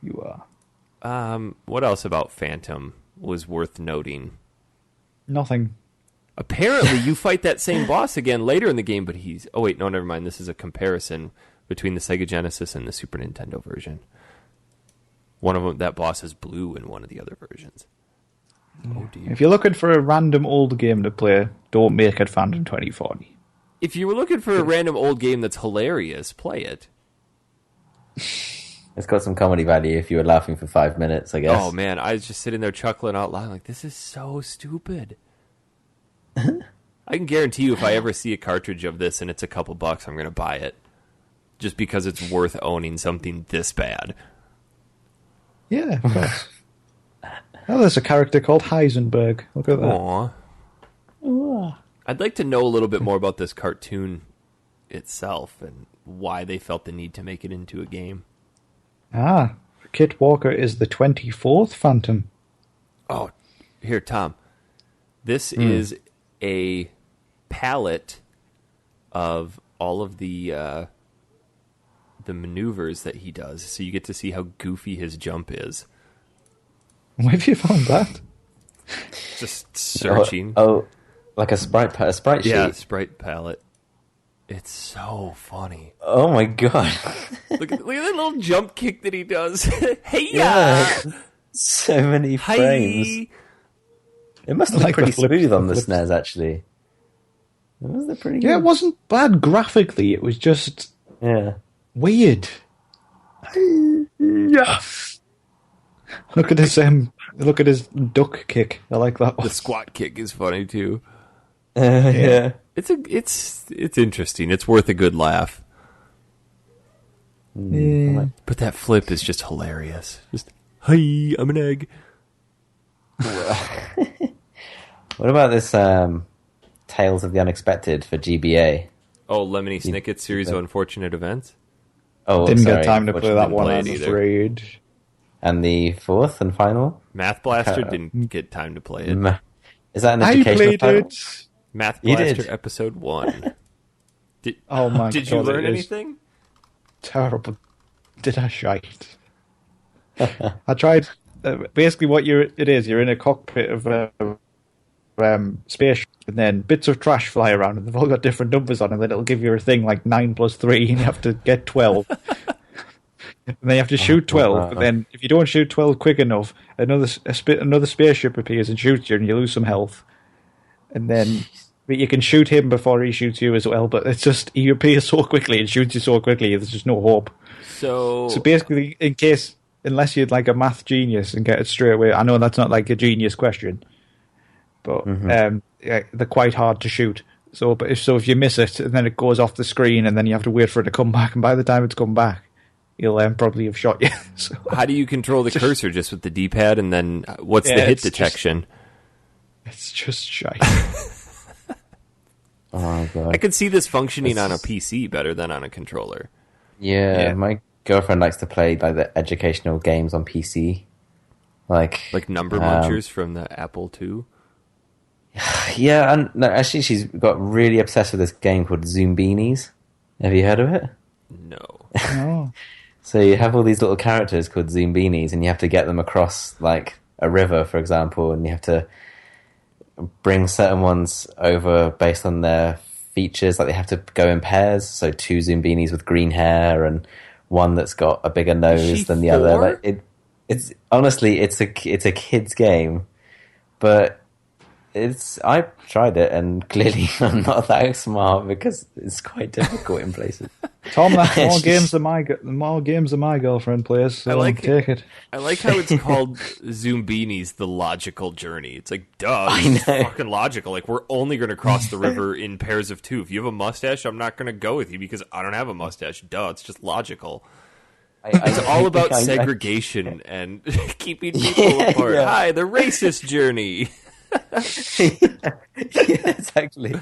you are. What else about Phantom was worth noting? Nothing. Apparently, you fight that same boss again later in the game, but he's... Oh, wait, no, never mind. This is a comparison between the Sega Genesis and the Super Nintendo version. One of them, that boss is blue in one of the other versions. Oh, dear. If you're looking for a random old game to play, don't make it Phantom 2040. If you were looking for a random old game that's hilarious, play it. It's got some comedy value if you were laughing for 5 minutes, I guess. Oh, man, I was just sitting there chuckling out loud like, this is so stupid. I can guarantee you if I ever see a cartridge of this and it's a couple bucks, I'm going to buy it. Just because it's worth owning something this bad. Yeah, of course. Oh, there's a character called Heisenberg. Look at that. Aww. Aww. I'd like to know a little bit more about this cartoon itself and why they felt the need to make it into a game. Ah, Kit Walker is the 24th Phantom. Oh, here, Tom. This is a palette of all of the maneuvers that he does, so you get to see how goofy his jump is. Where have you found that? Just searching. Oh, like a sprite sheet? Yeah, sprite palette. It's so funny. Oh my god. Look at that little jump kick that he does. Hey, yeah! So many frames. It must have been pretty smooth on the SNES, actually. Was it pretty good? Yeah, it wasn't bad graphically. It was just weird. Yeah. Look at his duck kick. I like that one. The squat kick is funny too. Yeah. It's interesting. It's worth a good laugh. Yeah. But that flip is just hilarious. Just, hi, I'm an egg. What about this Tales of the Unexpected for GBA? Oh, Lemony Snicket's Series of Unfortunate Events? Oh, Didn't get time to play that one, I'm either. afraid. And the fourth and final? Math Blaster didn't get time to play it. Is that an educational title? It. Math Blaster Episode 1. Did you learn anything? Terrible. Did I shite? I tried. Basically, what you're in a cockpit of spaceship, and then bits of trash fly around, and they've all got different numbers on them. Then it'll give you a thing like 9 + 3, and you have to get 12. And then you have to shoot 12. But then, if you don't shoot 12 quick enough, another spaceship appears and shoots you, and you lose some health. And then, but you can shoot him before he shoots you as well. But it's just he appears so quickly and shoots you so quickly. There's just no hope. So basically, unless you're like a math genius and get it straight away. I know that's not like a genius question, but they're quite hard to shoot. So, if you miss it and then it goes off the screen and then you have to wait for it to come back, and by the time it's come back, he'll probably have shot you. So, how do you control the cursor? Just with the D-pad, and then what's the hit detection? It's just shy. Oh my god! I could see this functioning on a PC better than on a controller. Yeah, my girlfriend likes to play like the educational games on PC, like Number Munchers from the Apple II. Yeah, and no, actually, she's got really obsessed with this game called Zoombinis. Have you heard of it? No. Oh. So you have all these little characters called Zoombinis, and you have to get them across like a river, for example, and you have to bring certain ones over based on their features. Like they have to go in pairs, so 2 Zoombinis with green hair and one that's got a bigger nose than the other. Like it's honestly, it's a kid's game, but I tried it, and clearly I'm not that smart because it's quite difficult in places. Tom, more games than my girlfriend plays. So take it. I like how it's called Zoombinis, the logical journey. It's like, duh, it's fucking logical. Like, we're only going to cross the river in pairs of two. If you have a mustache, I'm not going to go with you because I don't have a mustache. Duh, it's just logical. It's all about segregation and keeping people apart. Yeah. Hi, the racist journey. Yeah, exactly.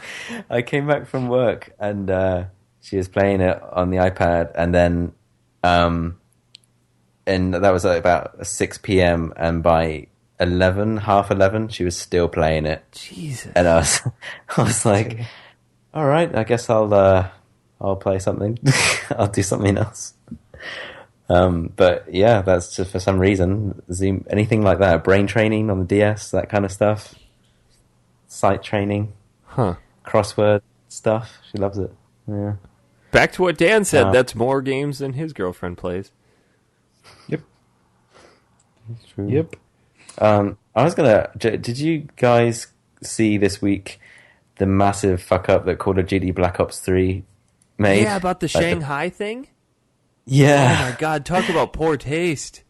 I came back from work and she was playing it on the iPad, and then and that was at about 6 p.m. and by 11, she was still playing it. Jesus. And I was like, all right, I guess I'll play something. I'll do something else. But yeah, that's just for some reason. Anything like that, brain training on the DS, that kind of stuff. Sight training, crossword stuff. She loves it. Yeah. Back to what Dan said. That's more games than his girlfriend plays. Yep. That's true. Yep. I was gonna. Did you guys see this week the massive fuck up that Call of Duty Black Ops 3 made? Yeah, about the Shanghai thing. Yeah. Oh my god! Talk about poor taste.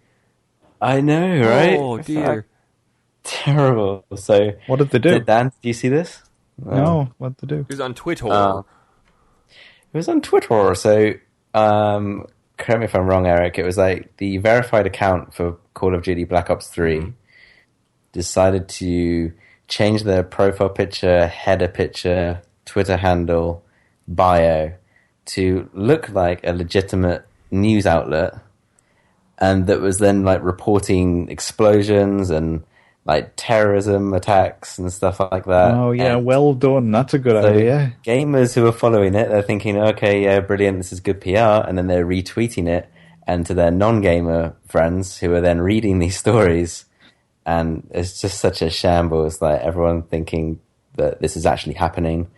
I know, right? Oh dear. Terrible. So, what did they do? Dan, do you see this? No, what did they do? It was on Twitter. It was on Twitter. So, correct me if I'm wrong, Eric. It was like the verified account for Call of Duty Black Ops 3 decided to change their profile picture, header picture, Twitter handle, bio to look like a legitimate news outlet, and that was then like reporting explosions and like terrorism attacks and stuff like that. Oh yeah, and well done. That's a good idea. Gamers who are following it, they're thinking, okay, yeah, brilliant, this is good PR, and then they're retweeting it, and to their non-gamer friends who are then reading these stories, and it's just such a shambles, like everyone thinking that this is actually happening,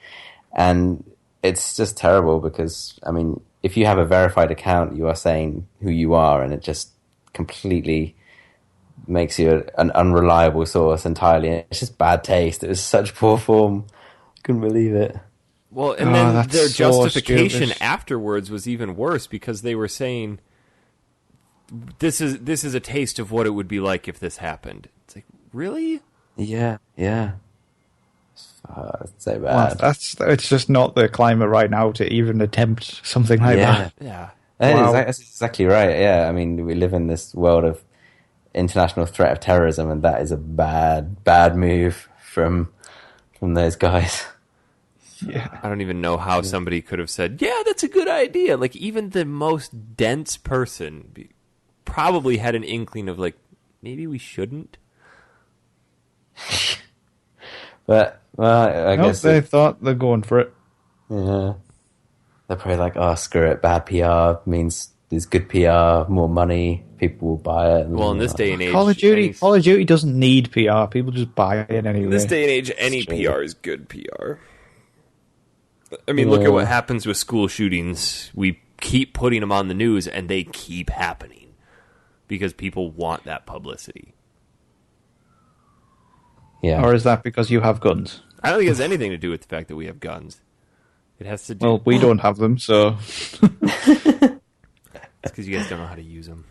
and it's just terrible because, I mean, if you have a verified account, you are saying who you are, and it just completely makes you an unreliable source entirely. It's just bad taste. It was such poor form. I couldn't believe it. Well, and then their justification afterwards was even worse because they were saying this is a taste of what it would be like if this happened. It's like, really? Yeah. It's so bad. Well, it's just not the climate right now to even attempt something like that. Yeah. That's exactly right. Yeah, I mean, we live in this world of international threat of terrorism, and that is a bad move from those guys. Yeah, I don't even know how somebody could have said, yeah, that's a good idea. Like, even the most dense person probably had an inkling of, like, maybe we shouldn't. But, well, I guess they thought they're going for it. Yeah. They're probably like, oh, screw it, bad PR means there's good PR, more money, people will buy it. Well, in this day and age... Call of Duty doesn't need PR, people just buy it anyway. In this day and age, any PR is good PR. I mean, look at what happens with school shootings. We keep putting them on the news, and they keep happening because people want that publicity. Yeah. Or is that because you have guns? I don't think it has anything to do with the fact that we have guns. It has to do... Well, we don't have them, so... It's because you guys don't know how to use them.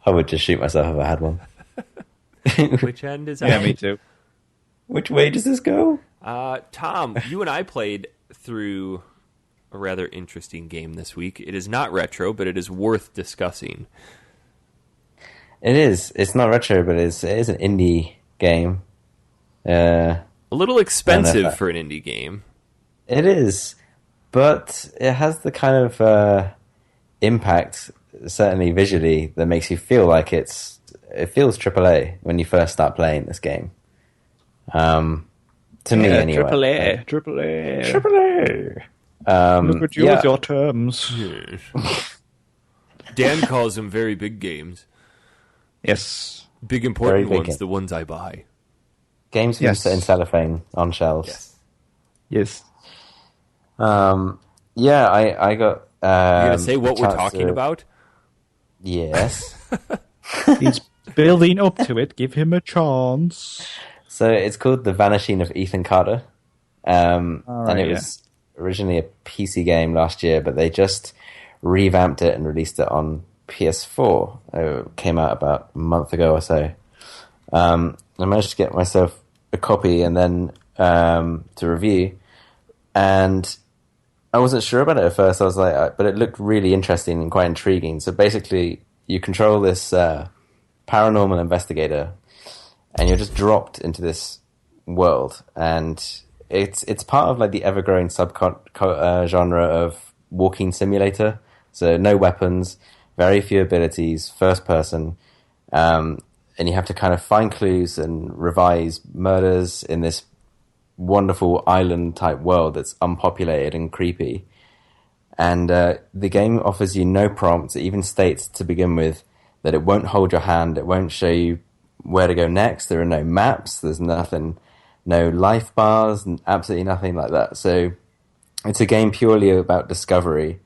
I would just shoot myself if I had one. Which end is that? Yeah, me too. Which way does this go? Tom, you and I played through a rather interesting game this week. It is not retro, but it is worth discussing. It is. It's not retro, but it is an indie game. A little expensive for an indie game. It is, but it has the kind of impact, certainly visually, that makes you feel like it feels AAA when you first start playing this game. To me, anyway. AAA. Look at you with your terms. Yes. Dan calls them very big games. Yes. Big important big ones, game. the ones I buy. Games in cellophane on shelves. Yes. Yeah, I got... You're going to say what we're talking about? Yes. Building up to it, give him a chance. So it's called The Vanishing of Ethan Carter. And it was originally a PC game last year, but they just revamped it and released it on PS4. It came out about a month ago or so. I managed to get myself a copy and then to review, and I wasn't sure about it at first. I was like, but it looked really interesting and quite intriguing. So basically, you control this paranormal investigator, and you're just dropped into this world, and it's part of like the ever-growing genre of walking simulator. So no weapons, very few abilities, first person, and you have to kind of find clues and revise murders in this wonderful island-type world that's unpopulated and creepy. And the game offers you no prompts. It even states to begin with that it won't hold your hand, it won't show you where to go next. There are no maps, there's nothing, no life bars, and absolutely nothing like that. So it's a game purely about discovery.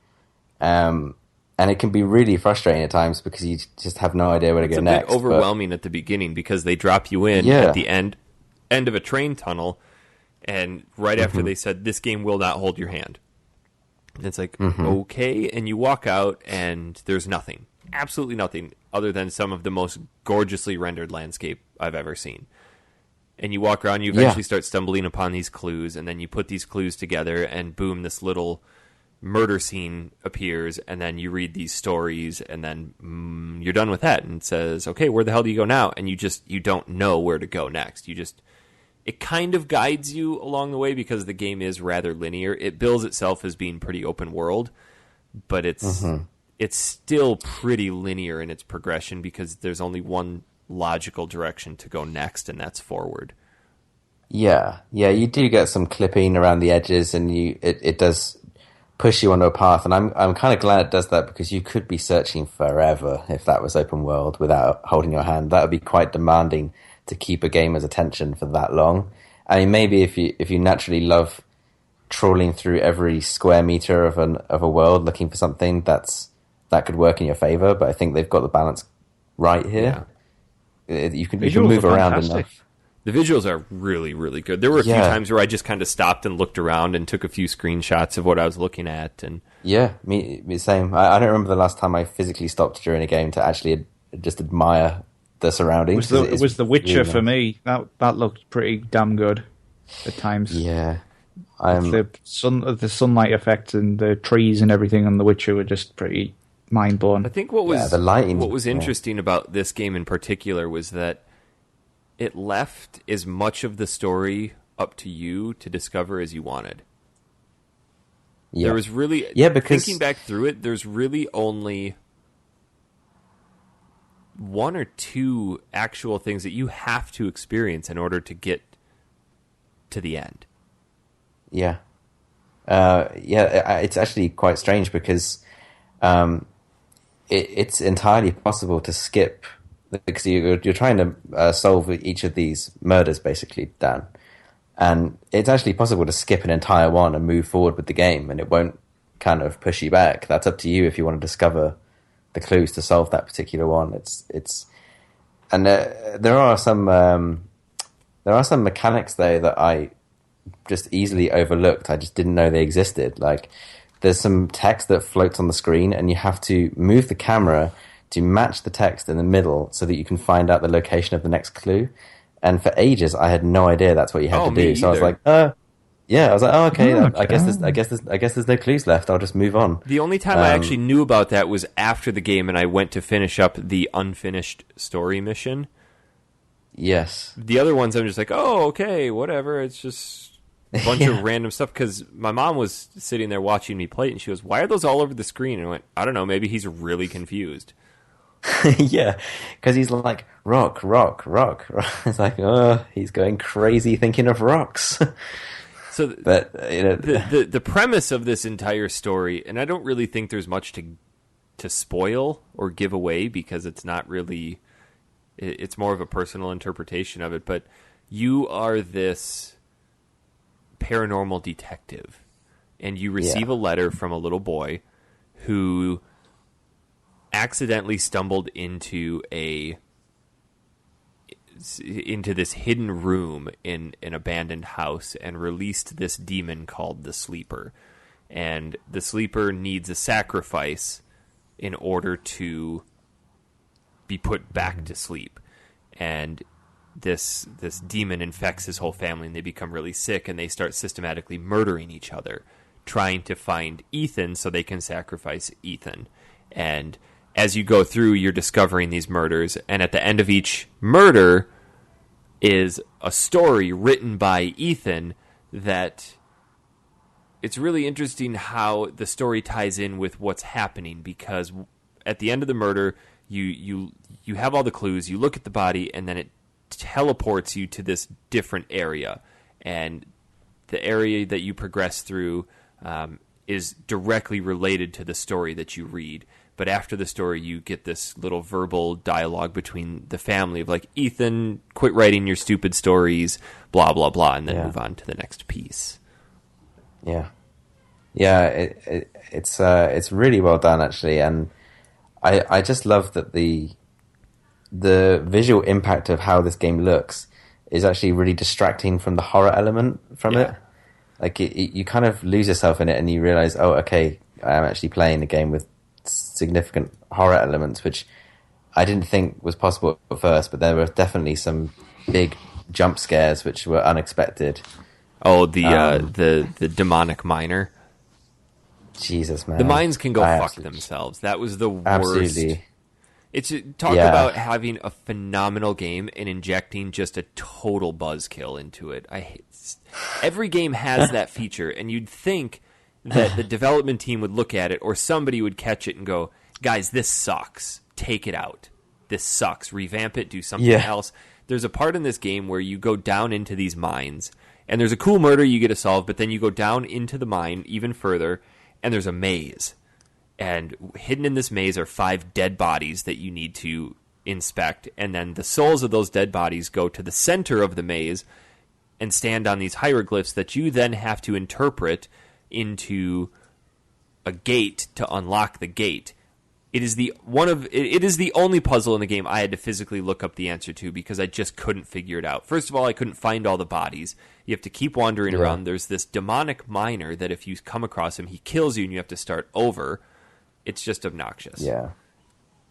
And it can be really frustrating at times because you just have no idea where to go next. It's a bit overwhelming at the beginning because they drop you in at the end of a train tunnel, and right after they said, this game will not hold your hand. And it's like, okay, and you walk out and there's nothing. Absolutely nothing other than some of the most gorgeously rendered landscape I've ever seen. And you walk around, you eventually start stumbling upon these clues, and then you put these clues together, and boom, this little murder scene appears, and then you read these stories, and then you're done with that, and it says, okay, where the hell do you go now? And you don't know where to go next. It kind of guides you along the way because the game is rather linear. It bills itself as being pretty open world, but it's still pretty linear in its progression because there's only one logical direction to go next, and that's forward. Yeah, you do get some clipping around the edges, and it does push you onto a path, and I'm kind of glad it does that because you could be searching forever if that was open world without holding your hand. That would be quite demanding to keep a gamer's attention for that long. I mean, maybe if you naturally love trawling through every square meter of a world looking for something, that could work in your favor. But I think they've got the balance right here. Yeah. You can move around enough. The visuals are really, really good. There were a few times where I just kind of stopped and looked around and took a few screenshots of what I was looking at. And me same. I don't remember the last time I physically stopped during a game to actually just admire the surroundings. It was The Witcher for me. That looked pretty damn good at times. Yeah. The sunlight effects and the trees and everything on The Witcher were just pretty mind-blowing. I think what was the lighting, what was interesting about this game in particular was that it left as much of the story up to you to discover as you wanted. Yeah. There was really... because thinking back through it, there's really only one or two actual things that you have to experience in order to get to the end. Yeah. It's actually quite strange because it's entirely possible to skip, because you're trying to solve each of these murders, basically, Dan. And it's actually possible to skip an entire one and move forward with the game, and it won't kind of push you back. That's up to you if you want to discover the clues to solve that particular one. And there are some mechanics though that I just easily overlooked. I just didn't know they existed. Like, there's some text that floats on the screen, and you have to move the camera to match the text in the middle so that you can find out the location of the next clue. And for ages, I had no idea that's what you had to do. So I was like, okay. I guess there's no clues left. I'll just move on. The only time I actually knew about that was after the game, and I went to finish up the unfinished story mission. Yes. The other ones, I'm just like, oh, okay, whatever. It's just a bunch of random stuff. Because my mom was sitting there watching me play it, and she goes, why are those all over the screen? And I went, I don't know, maybe he's really confused. Yeah, because he's like, rock. It's like, he's going crazy thinking of rocks. So, but the premise of this entire story, and I don't really think there's much to spoil or give away because it's not really, it's more of a personal interpretation of it. But you are this paranormal detective, and you receive a letter from a little boy who accidentally stumbled into a into this hidden room in an abandoned house and released this demon called the Sleeper. And the Sleeper needs a sacrifice in order to be put back to sleep. And this demon infects his whole family, and they become really sick, and they start systematically murdering each other, trying to find Ethan so they can sacrifice Ethan. And as you go through, you're discovering these murders, and at the end of each murder is a story written by Ethan that it's really interesting how the story ties in with what's happening, because at the end of the murder, you have all the clues, you look at the body, and then it teleports you to this different area. And the area that you progress through is directly related to the story that you read. But after the story, you get this little verbal dialogue between the family of like, Ethan, quit writing your stupid stories, blah, blah, blah, and then move on to the next piece. Yeah. It's really well done, actually. And I just love that the visual impact of how this game looks is actually really distracting from the horror element from it. Like, you kind of lose yourself in it and you realize, oh, okay, I am actually playing a game with significant horror elements, which I didn't think was possible at first, but there were definitely some big jump scares which were unexpected. Oh, the demonic miner. Jesus, man. The mines can go fuck themselves. That was the worst. Absolutely. It's about having a phenomenal game and injecting just a total buzzkill into it. Every game has that feature, and you'd think that the development team would look at it, or somebody would catch it and go, guys, this sucks. Take it out. This sucks. Revamp it. Do something else. There's a part in this game where you go down into these mines, and there's a cool murder you get to solve, but then you go down into the mine even further, and there's a maze. And hidden in this maze are 5 dead bodies that you need to inspect, and then the souls of those dead bodies go to the center of the maze and stand on these hieroglyphs that you then have to interpret into a gate to unlock the gate. It is the only puzzle in the game I had to physically look up the answer to because I just couldn't figure it out. First of all, I couldn't find all the bodies. You have to keep wandering around. There's this demonic miner that if you come across him, he kills you and you have to start over. It's just obnoxious. Yeah.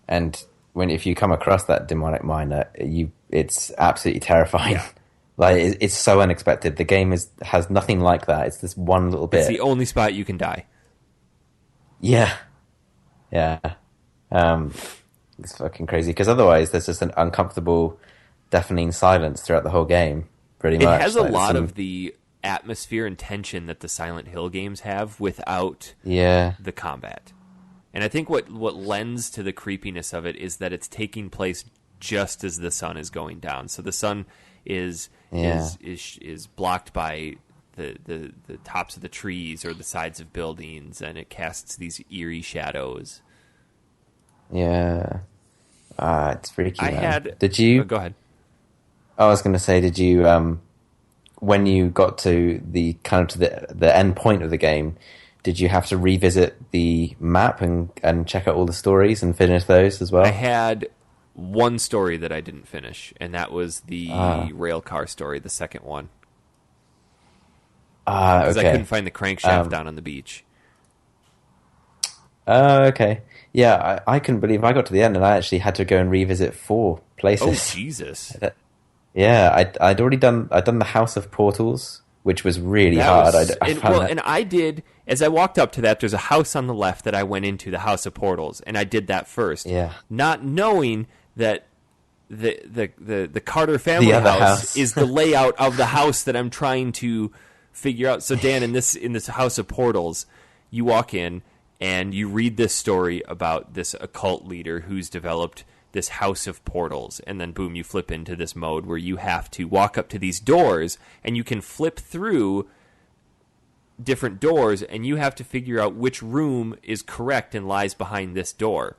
And if you come across that demonic miner, it's absolutely terrifying. Yeah. Like, it's so unexpected. The game has nothing like that. It's this one little bit. It's the only spot you can die. Yeah. Yeah. It's fucking crazy. Because otherwise, there's just an uncomfortable, deafening silence throughout the whole game, pretty much. It has a lot of the atmosphere and tension that the Silent Hill games have without the combat. And I think what lends to the creepiness of it is that it's taking place just as the sun is going down. So the sun is blocked by the tops of the trees or the sides of buildings, and it casts these eerie shadows. Yeah, it's freaky. Did you? Go ahead. I was going to say, did you? When you got to the the end point of the game, did you have to revisit the map and check out all the stories and finish those as well? I had one story that I didn't finish, and that was the rail car story, the second one. Because I couldn't find the crankshaft down on the beach. Okay. Yeah, I couldn't believe I got to the end and I actually had to go and revisit 4 places. Oh, Jesus. Yeah, I'd already done the House of Portals, which was really hard. And I did, as I walked up to that, there's a house on the left that I went into, the House of Portals, and I did that first. Yeah. Not knowing that the Carter family house is the layout of the house that I'm trying to figure out. So Dan, in this House of Portals, you walk in and you read this story about this occult leader who's developed this House of Portals, and then boom, you flip into this mode where you have to walk up to these doors and you can flip through different doors and you have to figure out which room is correct and lies behind this door.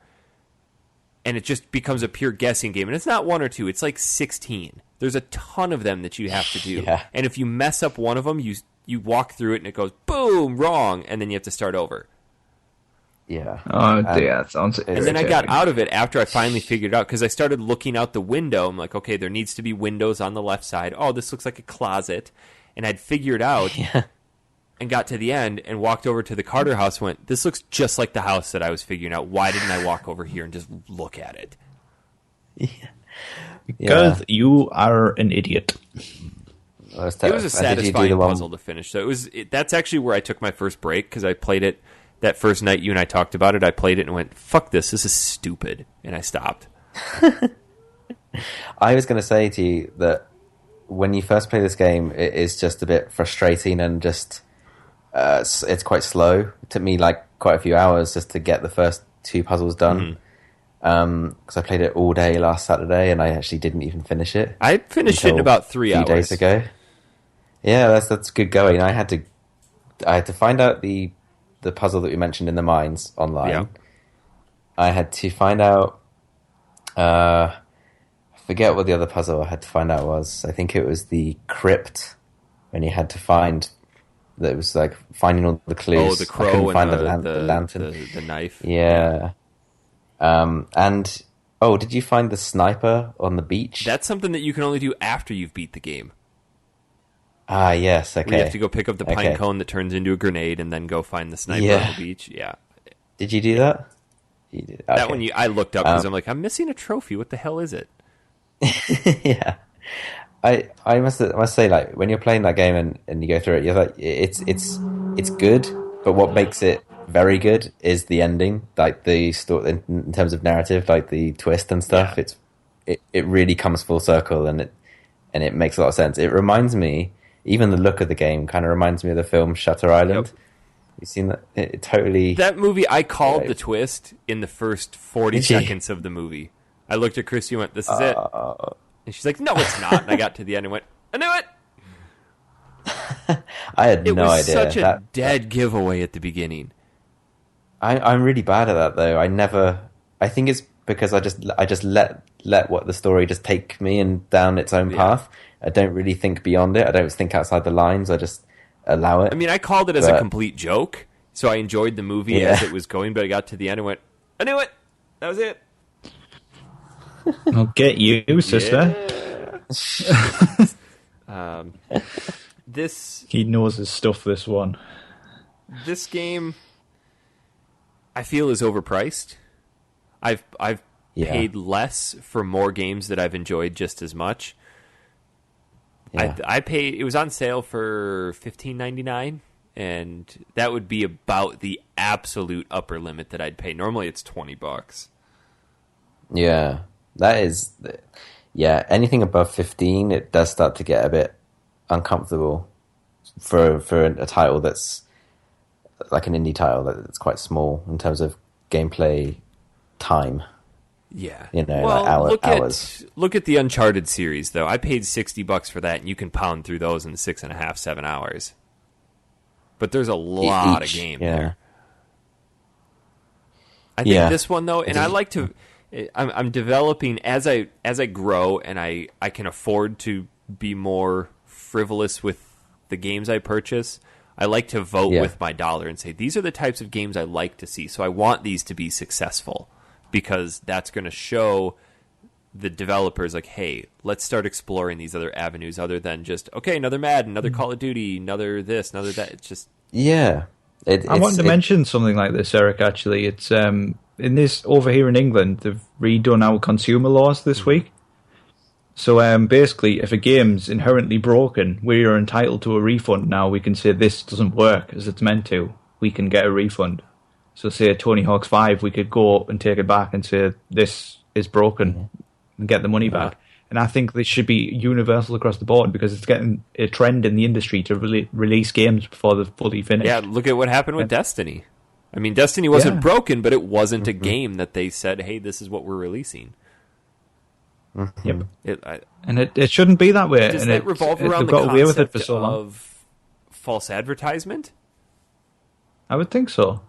And it just becomes a pure guessing game. And it's not 1 or 2, it's like 16. There's a ton of them that you have to do. Yeah. And if you mess up one of them, you walk through it and it goes, boom, wrong, and then you have to start over. Yeah. Oh dear, that sounds. And then I got out of it after I finally figured it out, because I started looking out the window. I'm like, okay, there needs to be windows on the left side. Oh, this looks like a closet. And I'd figured out and got to the end and walked over to the Carter house and went, this looks just like the house that I was figuring out. Why didn't I walk over here and just look at it? Yeah. Because you are an idiot. It was a satisfying puzzle to finish. So that's actually where I took my first break, because I played it that first night you and I talked about it. I played it and went, fuck this is stupid. And I stopped. I was going to say to you that when you first play this game, it is just a bit frustrating and just it's quite slow. It took me like quite a few hours just to get the first 2 puzzles done. Because I played it all day last Saturday and I actually didn't even finish it. I finished it in about 3 hours. 2 days ago. Yeah, that's good going. I had to find out the puzzle that we mentioned in the mines online. Yeah. I had to find out. I forget what the other puzzle I had to find out was. I think it was the crypt, when you had to find. That was like finding all the clues. Oh, the crow and find the lantern, the knife. Yeah. And did you find the sniper on the beach? That's something that you can only do after you've beat the game. Ah, yes, okay. Where you have to go pick up the pine cone that turns into a grenade and then go find the sniper on the beach. Yeah. Did you do that? You did. Okay. That one I looked up because I'm like, I'm missing a trophy. What the hell is it? Yeah. I must say, like, when you're playing that game and you go through it, you're like, it's good, but what makes it very good is the ending, like the story in terms of narrative, like the twist and stuff. Yeah. It really comes full circle and it makes a lot of sense. It reminds me, even the look of the game kind of reminds me of the film Shutter Island. Yep. You've seen that? It totally... That movie, I called the twist in the first 40 seconds of the movie. I looked at Christy and went, this is it. And she's like, no, it's not. And I got to the end and went, I knew it! I had no idea. It was such a dead giveaway at the beginning. I'm really bad at that, though. I think it's because I just let what the story just take me and down its own path. I don't really think beyond it. I don't think outside the lines. I just allow it. I mean, I called it as a complete joke, so I enjoyed the movie as it was going, but I got to the end and went, I knew it! That was it! I'll get you, sister. Yeah. He knows his stuff, this one. This game, I feel, is overpriced. I've paid less for more games that I've enjoyed just as much. Yeah. I paid. It was on sale for $15.99, and that would be about the absolute upper limit that I'd pay. Normally, it's $20. Yeah, that is. Yeah, anything above 15, it does start to get a bit uncomfortable for a title that's like an indie title that's quite small in terms of gameplay time. Yeah, well, like hours. Look at the Uncharted series, though. I paid $60 for that, and you can pound through those in 6.5, 7 hours. But there's a lot of game there. I think this one, though, and I like to. I'm developing as I grow, and I can afford to be more frivolous with the games I purchase. I like to vote with my dollar and say, these are the types of games I like to see, so I want these to be successful. Because that's going to show the developers, like, hey, let's start exploring these other avenues other than just, okay, another Madden, another Call of Duty, another this, another that. It's just... Yeah. I wanted to mention something like this, Eric, actually. It's in this, over here in England, they've redone our consumer laws this week. So basically, if a game's inherently broken, we are entitled to a refund now. We can say this doesn't work as it's meant to. We can get a refund. So say Tony Hawk's 5, we could go and take it back and say this is broken and get the money back. And I think this should be universal across the board because it's getting a trend in the industry to release games before they're fully finished. Yeah, look at what happened with Destiny. I mean, Destiny wasn't broken, but it wasn't a game that they said, hey, this is what we're releasing. Yep. And it shouldn't be that way. Does and that revolve around the concept away with it for so long. Of false advertisement? I would think so.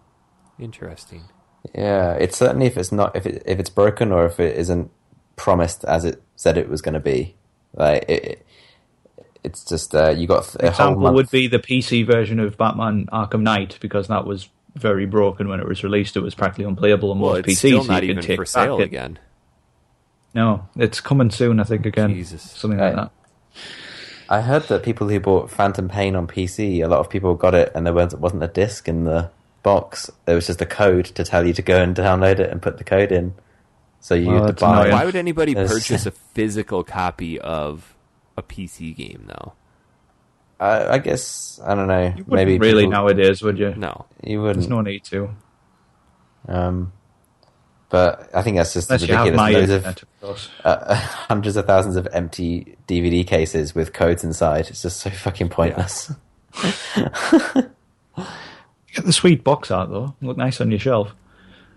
Interesting. Yeah, it's certainly if it's broken or if it isn't promised as it said it was going to be. Like it's just you got a whole example month. Would be the PC version of Batman Arkham Knight because that was very broken when it was released. It was practically unplayable on most it's PCs. still so not you can even take for sale back again. No, it's coming soon, I think, again. Jesus. Something like that. I heard that people who bought Phantom Pain on PC, a lot of people got it and there wasn't a disc in the box. There was just a code to tell you to go and download it and put the code in. So you had to buy annoying. Why would anybody purchase a physical copy of a PC game, though? I guess, I don't know. You wouldn't really nowadays, would you? No. You wouldn't. There's no need to. But I think that's just Unless ridiculous. You have Loads of hundreds of thousands of empty DVD cases with codes inside. It's just so fucking pointless. Yeah. Get the sweet box art, though. Look nice on your shelf.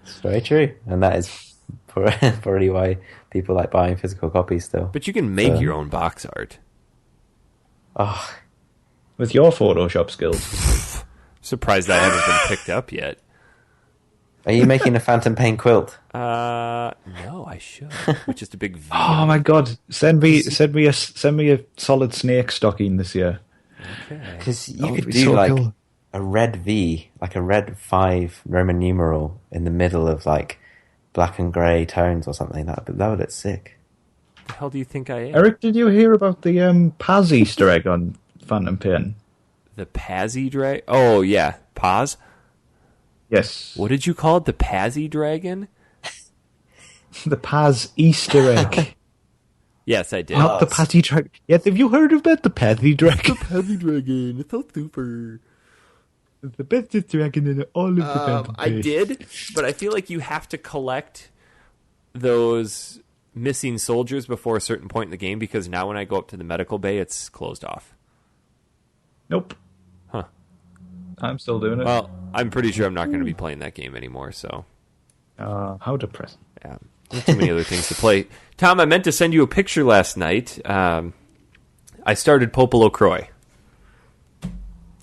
It's very true. And that is probably why people like buying physical copies still. But you can make your own box art. Oh. With your Photoshop skills. Surprised that hasn't been picked up yet. Are you making a Phantom Pain quilt? No, I should. With just a big V. Oh my god! Send me a solid snake stocking this year. Okay. Because you could do cool. A red V, like a red 5 Roman numeral in the middle of like black and grey tones or something. That would look sick. The hell do you think I am? Eric, did you hear about the Paz Easter egg on Phantom Pain? The Pazzy Dragon? Oh yeah, Paz. Yes. What did you call it? The Pazzy Dragon? The Paz Easter egg. Yes, I did. Not the Pazzy Dragon. Yes, have you heard about the Pazzy Dragon? The Pazzy Dragon. It's so super. The best dragon in all of the Phantom I Pain. did, but I feel like you have to collect those missing soldiers before a certain point in the game, because now when I go up to the medical bay, it's closed off. Nope. Huh. I'm still doing it. Well, I'm pretty sure I'm not going to be playing that game anymore, so... How depressing. Yeah, there's too many other things to play. Tom, I meant to send you a picture last night. I started Popolo Croix.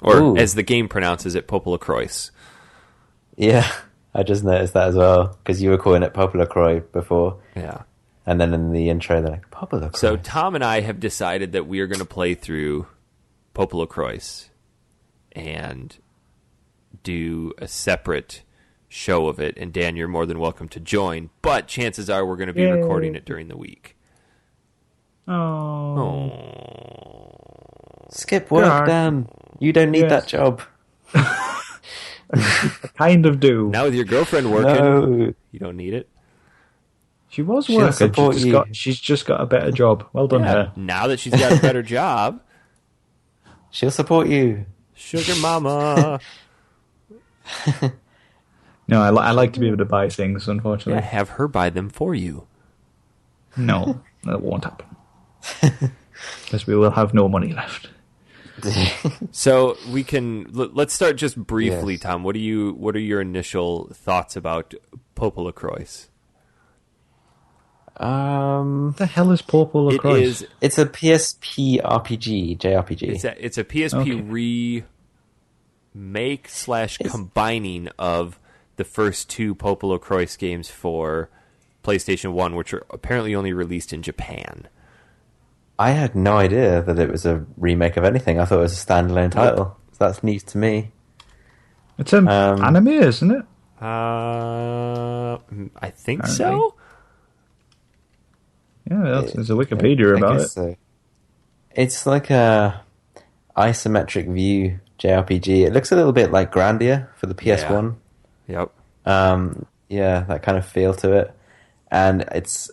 Or, Ooh. As the game pronounces it, Popolo Croix. Yeah, I just noticed that as well, because you were calling it Popolo Croix before. Yeah. And then in the intro, they're like, Popolo Croix. So Tom and I have decided that we are going to play through Popolo Croix and do a separate show of it. And Dan, you're more than welcome to join, but chances are we're going to be recording it during the week. Oh. Skip work, Dan. You don't need that job. I kind of do. Now with your girlfriend working, you don't need it. She was working. She's just got a better job. Well done, her. Now that she's got a better job, she'll support you. Sugar mama. No, I like to be able to buy things, unfortunately. Yeah, have her buy them for you. No, that won't happen. Because we will have no money left. So we can let's start just briefly, yes. Tom. What are your initial thoughts about Popolo Croix? The hell is Popolo Croix? It's a PSP RPG, JRPG. It's a PSP remake / combining of the first two Popolo Croix games for PlayStation 1, which are apparently only released in Japan. I had no idea that it was a remake of anything. I thought it was a standalone title. So that's news to me. It's an anime, isn't it? I think so. Yeah, there's a Wikipedia about it. So. It's like a isometric view JRPG. It looks a little bit like Grandia for the PS1. Yeah. Yep. Yeah, that kind of feel to it. And it's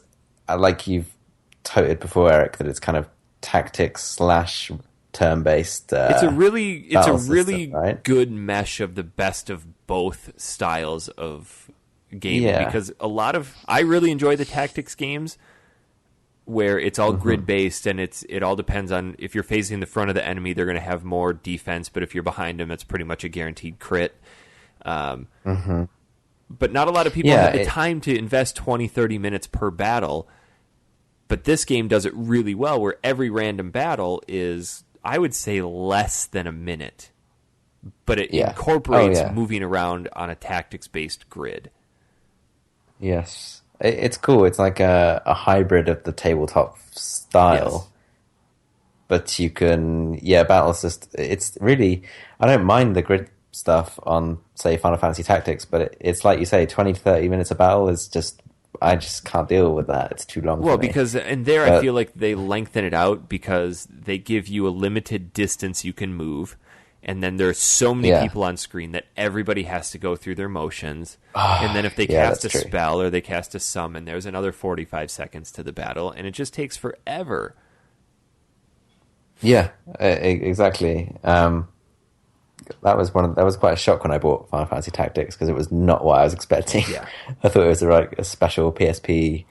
like you've touted before, Eric, that it's kind of tactics / turn-based. It's a really system, right? good mesh of the best of both styles of gaming. Yeah. Because I really enjoy the tactics games where it's all grid-based and it all depends on if you're facing the front of the enemy, they're going to have more defense, but if you're behind them, it's pretty much a guaranteed crit. But not a lot of people have the time to invest 20, 30 minutes per battle. But this game does it really well, where every random battle is, I would say, less than a minute. But it incorporates moving around on a tactics-based grid. Yes. It's cool. It's like a hybrid of the tabletop style. Yes. But you can, battles just, it's really, I don't mind the stuff on, say, Final Fantasy Tactics, but it's like you say, 20 to 30 minutes a battle is just, I just can't deal with that. It's too long for me. Well, because, and there I feel like they lengthen it out because they give you a limited distance you can move, and then there's so many people on screen that everybody has to go through their motions, and then if they cast a spell or they cast a summon, there's another 45 seconds to the battle, and it just takes forever. Yeah, exactly. That was quite a shock when I bought Final Fantasy Tactics because it was not what I was expecting. Yeah. I thought it was a special PSP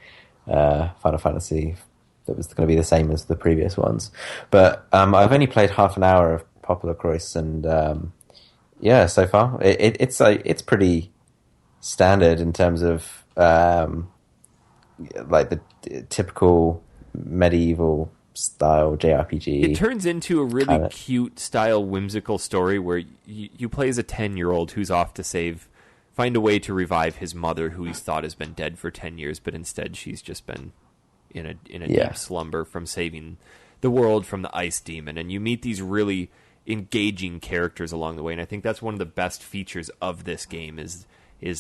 Final Fantasy that was going to be the same as the previous ones. But I've only played half an hour of Popular Croix, and so far it's pretty standard in terms of like the typical medieval style JRPG. It turns into a really cute style whimsical story where you play as a 10-year-old who's off to find a way to revive his mother who he's thought has been dead for 10 years, but instead she's just been in a deep slumber from saving the world from the ice demon. And you meet these really engaging characters along the way, and I think that's one of the best features of this game is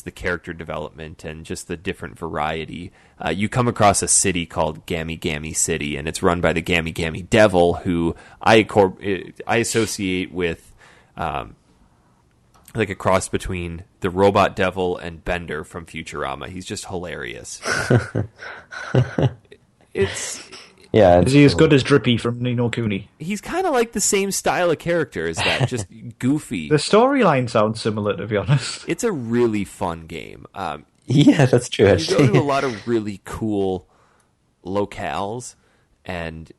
the character development and just the different variety. You come across a city called Gammy Gammy City, and it's run by the Gammy Gammy Devil, who I associate with like a cross between the robot devil and Bender from Futurama. He's just hilarious. Is he as good as Drippy from Ni no Kuni? He's kind of like the same style of character as that, just goofy. The storyline sounds similar, to be honest. It's a really fun game. Yeah, that's true, actually. You go to a lot of really cool locales, and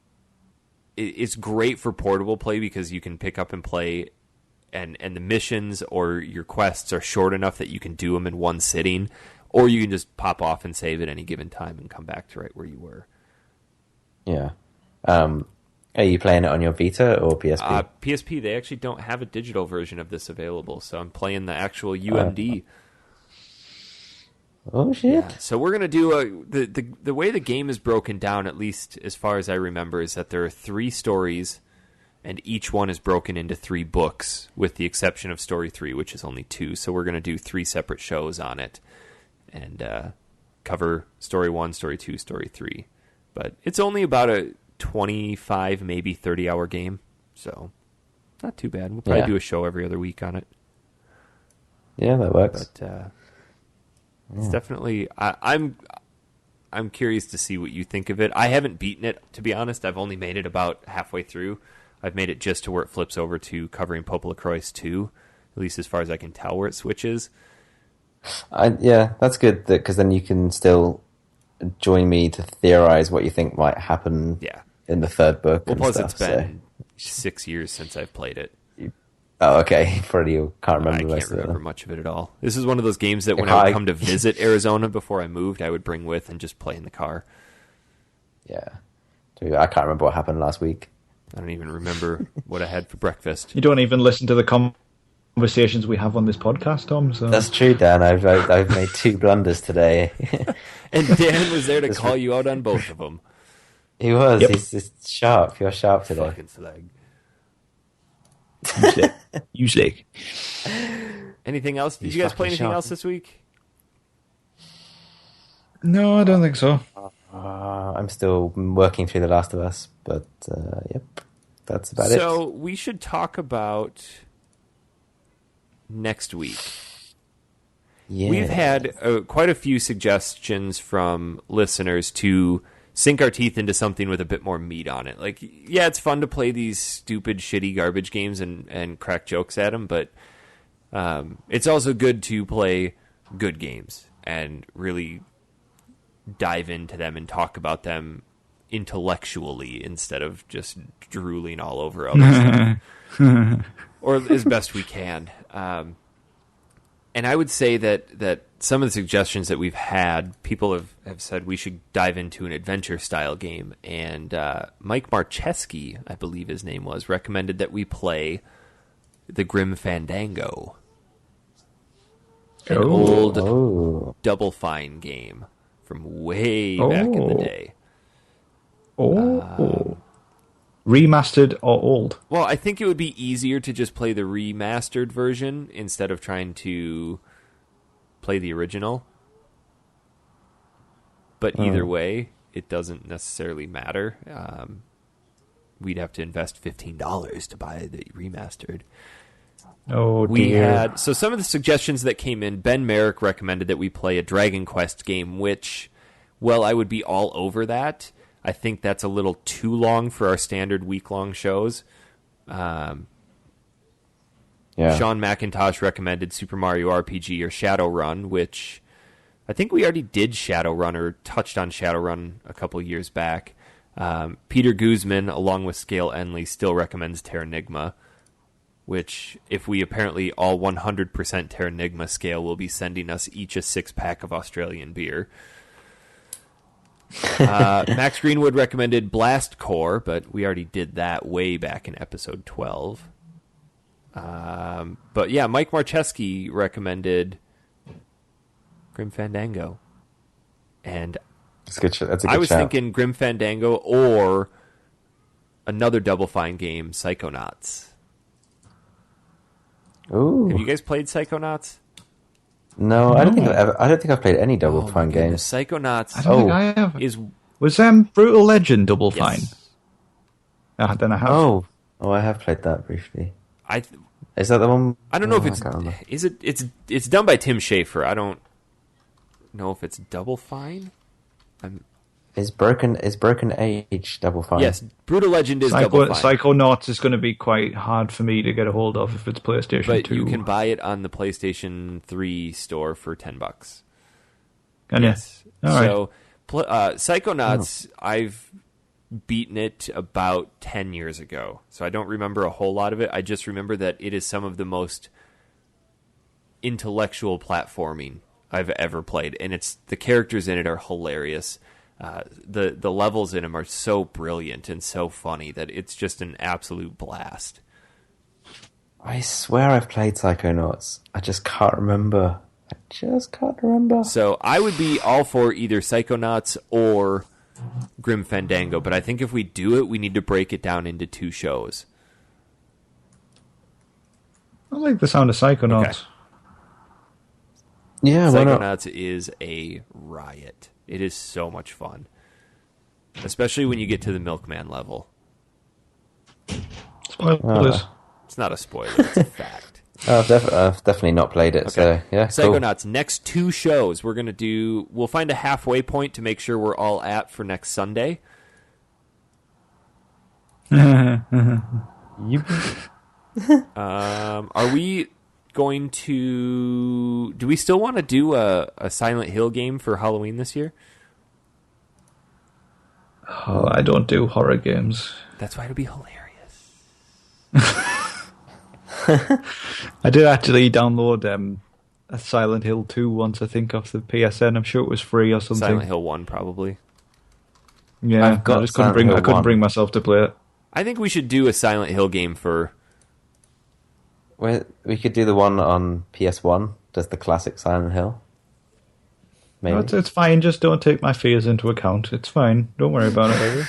it's great for portable play because you can pick up and play, and the missions or your quests are short enough that you can do them in one sitting, or you can just pop off and save at any given time and come back to right where you were. Yeah. Are you playing it on your Vita or PSP? PSP, they actually don't have a digital version of this available, so I'm playing the actual UMD. Oh, shit. Yeah. So we're going to do the way the game is broken down, at least as far as I remember, is that there are 3 stories, and each one is broken into 3 books, with the exception of Story 3, which is only 2. So we're going to do 3 separate shows on it, and cover Story 1, Story 2, Story 3. But it's only about a 25, maybe 30-hour game, so not too bad. We'll probably do a show every other week on it. Yeah, that works. But it's definitely... I'm curious to see what you think of it. I haven't beaten it, to be honest. I've only made it about halfway through. I've made it just to where it flips over to covering Popol Croix 2, at least as far as I can tell where it switches. Yeah, that's good, because then you can still... join me to theorize what you think might happen in the 3rd book. Well, plus it's been 6 years since I've played it. Oh, okay. Freddie, you can't remember the rest of it. I can't remember much of it at all. This is one of those games that when I would come to visit Arizona before I moved, I would bring with and just play in the car. Yeah. I can't remember what happened last week. I don't even remember what I had for breakfast. You don't even listen to the conversations we have on this podcast, Tom. So. That's true, Dan. I've made 2 blunders today. And Dan was there to call you out on both of them. He was. Yep. He's sharp. You're sharp today. Fucking slag. Usually. Anything else? Did you guys play anything else this week? No, I don't think so. I'm still working through The Last of Us, but yep, that's about it. So we should talk about next week. Yeah. We've had quite a few suggestions from listeners to sink our teeth into something with a bit more meat on it. Like, yeah, it's fun to play these stupid, shitty garbage games and crack jokes at them, but it's also good to play good games and really dive into them and talk about them intellectually instead of just drooling all over other stuff. Or as best we can. And I would say that some of the suggestions that we've had, people have said we should dive into an adventure-style game. And Mike Marcheski, I believe his name was, recommended that we play the Grim Fandango. An old Double Fine game from way back in the day. Remastered or old? Well, I think it would be easier to just play the remastered version instead of trying to play the original. But either way, it doesn't necessarily matter. We'd have to invest $15 to buy the remastered. Oh, dear. So some of the suggestions that came in, Ben Merrick recommended that we play a Dragon Quest game, which, well, I would be all over that. I think that's a little too long for our standard week-long shows. Sean McIntosh recommended Super Mario RPG or Shadowrun, which I think we already did Shadowrun or touched on Shadowrun a couple years back. Peter Guzman, along with Scale Enley, still recommends Terranigma, which, if we apparently all 100% Terranigma scale, will be sending us each a 6-pack of Australian beer. Max Greenwood recommended Blast Core, but we already did that way back in episode 12. But yeah, Mike Marcheski recommended Grim Fandango. And that's a good shout. I was thinking Grim Fandango or another Double Fine game, Psychonauts. Ooh. Have you guys played Psychonauts? No, I don't think I've played any Double Fine games. Psychonauts. I don't think I have. Was Brutal Legend Double Fine? Then I have. Oh, I have played that briefly. Is that the one? I don't know if it's. Is it? It's done by Tim Schafer. I don't know if it's Double Fine. Is Broken Age Double Fine? Yes, Brutal Legend is Double Fine. Psychonauts is going to be quite hard for me to get a hold of if it's PlayStation 2. But you can buy it on the PlayStation 3 store for $10. Yes. So, Psychonauts, I've beaten it about 10 years ago, so I don't remember a whole lot of it. I just remember that it is some of the most intellectual platforming I've ever played, and the characters in it are hilarious. The levels in them are so brilliant and so funny that it's just an absolute blast. I swear I've played Psychonauts. I just can't remember. So I would be all for either Psychonauts or Grim Fandango, but I think if we do it, we need to break it down into 2 shows. I like the sound of Psychonauts. Okay. Yeah, Psychonauts is a riot. It is so much fun. Especially when you get to the Milkman level. Spoilers. It's not a spoiler, it's a fact. I've definitely not played it, so yeah. Psychonauts, cool. Next 2 shows, we'll find a halfway point to make sure we're all at for next Sunday. Are we going to... Do we still want to do a Silent Hill game for Halloween this year? Oh, I don't do horror games. That's why it'll be hilarious. I did actually download a Silent Hill 2 once, I think, off the PSN. I'm sure it was free or something. Silent Hill 1, probably. Yeah, I just couldn't bring myself to play it. I think we should do a Silent Hill game for... We could do the one on PS1, just the classic Silent Hill. Maybe. No, it's fine, just don't take my fears into account. It's fine, don't worry about it.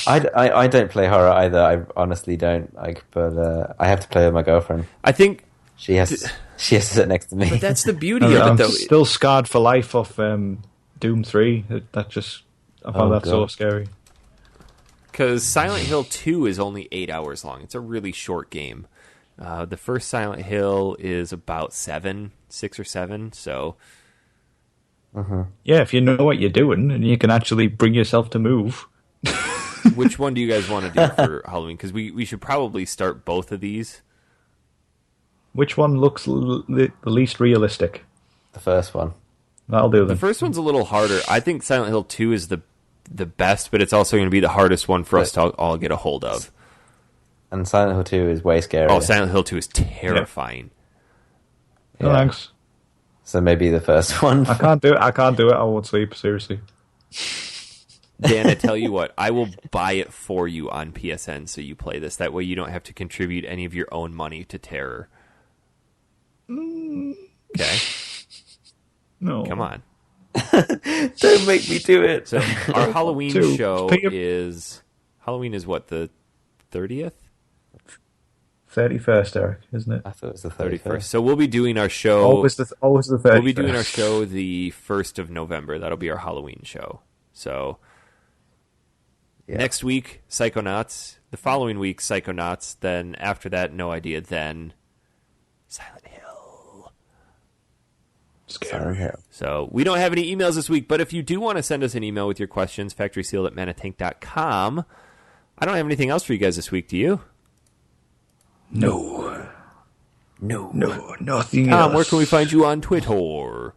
I don't play horror either, I honestly don't. But I have to play with my girlfriend. I think... She has to sit next to me. But that's the beauty of it, though. I'm still scarred for life off Doom 3. I found that so scary. Because Silent Hill 2 is only 8 hours long. It's a really short game. The first Silent Hill is about 6 or 7, so... Yeah, if you know what you're doing and you can actually bring yourself to move. Which one do you guys want to do for Halloween? Because we should probably start both of these. Which one looks the least realistic? The first one. That'll do then. The first one's a little harder. I think Silent Hill 2 is the best, but it's also going to be the hardest one for us to all get a hold of. And Silent Hill 2 is way scarier. Oh, Silent Hill 2 is terrifying. Yeah. No, thanks. So maybe the first one. I can't do it. I won't sleep, seriously. Dan, I tell you what, I will buy it for you on PSN so you play this. That way you don't have to contribute any of your own money to Terror. Okay? No. Come on. Don't make me do it. So our Halloween show is... Halloween is what, the 30th? 31st, Eric, isn't it? I thought it was the 31st. So we'll be doing our show. Always the 31st. We'll be doing our show the 1st of November. That'll be our Halloween show. So next week, Psychonauts. The following week, Psychonauts. Then after that, No Idea. Then Silent Hill. Silent Hill. So we don't have any emails this week, but if you do want to send us an email with your questions, factorysealed@manatank.com. I don't have anything else for you guys this week, do you? No, nothing Tom, else. where can we find you on Twitter? You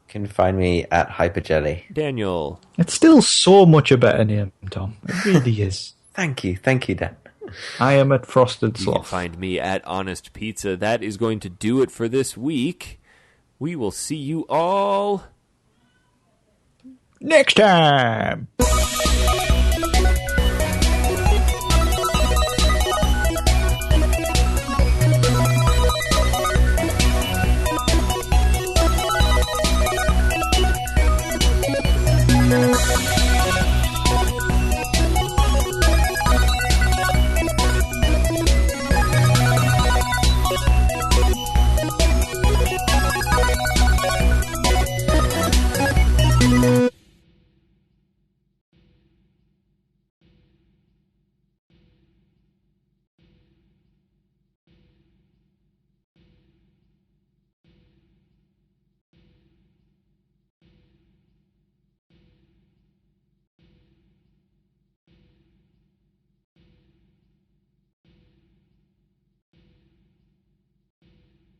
can find me at Hyperjelly. Daniel. It's still so much a better name, Tom. It really is. Thank you, Dan. I am at Frosted You can Sloth. find me at Honest Pizza. That is going to do it for this week. We will see you all Next time!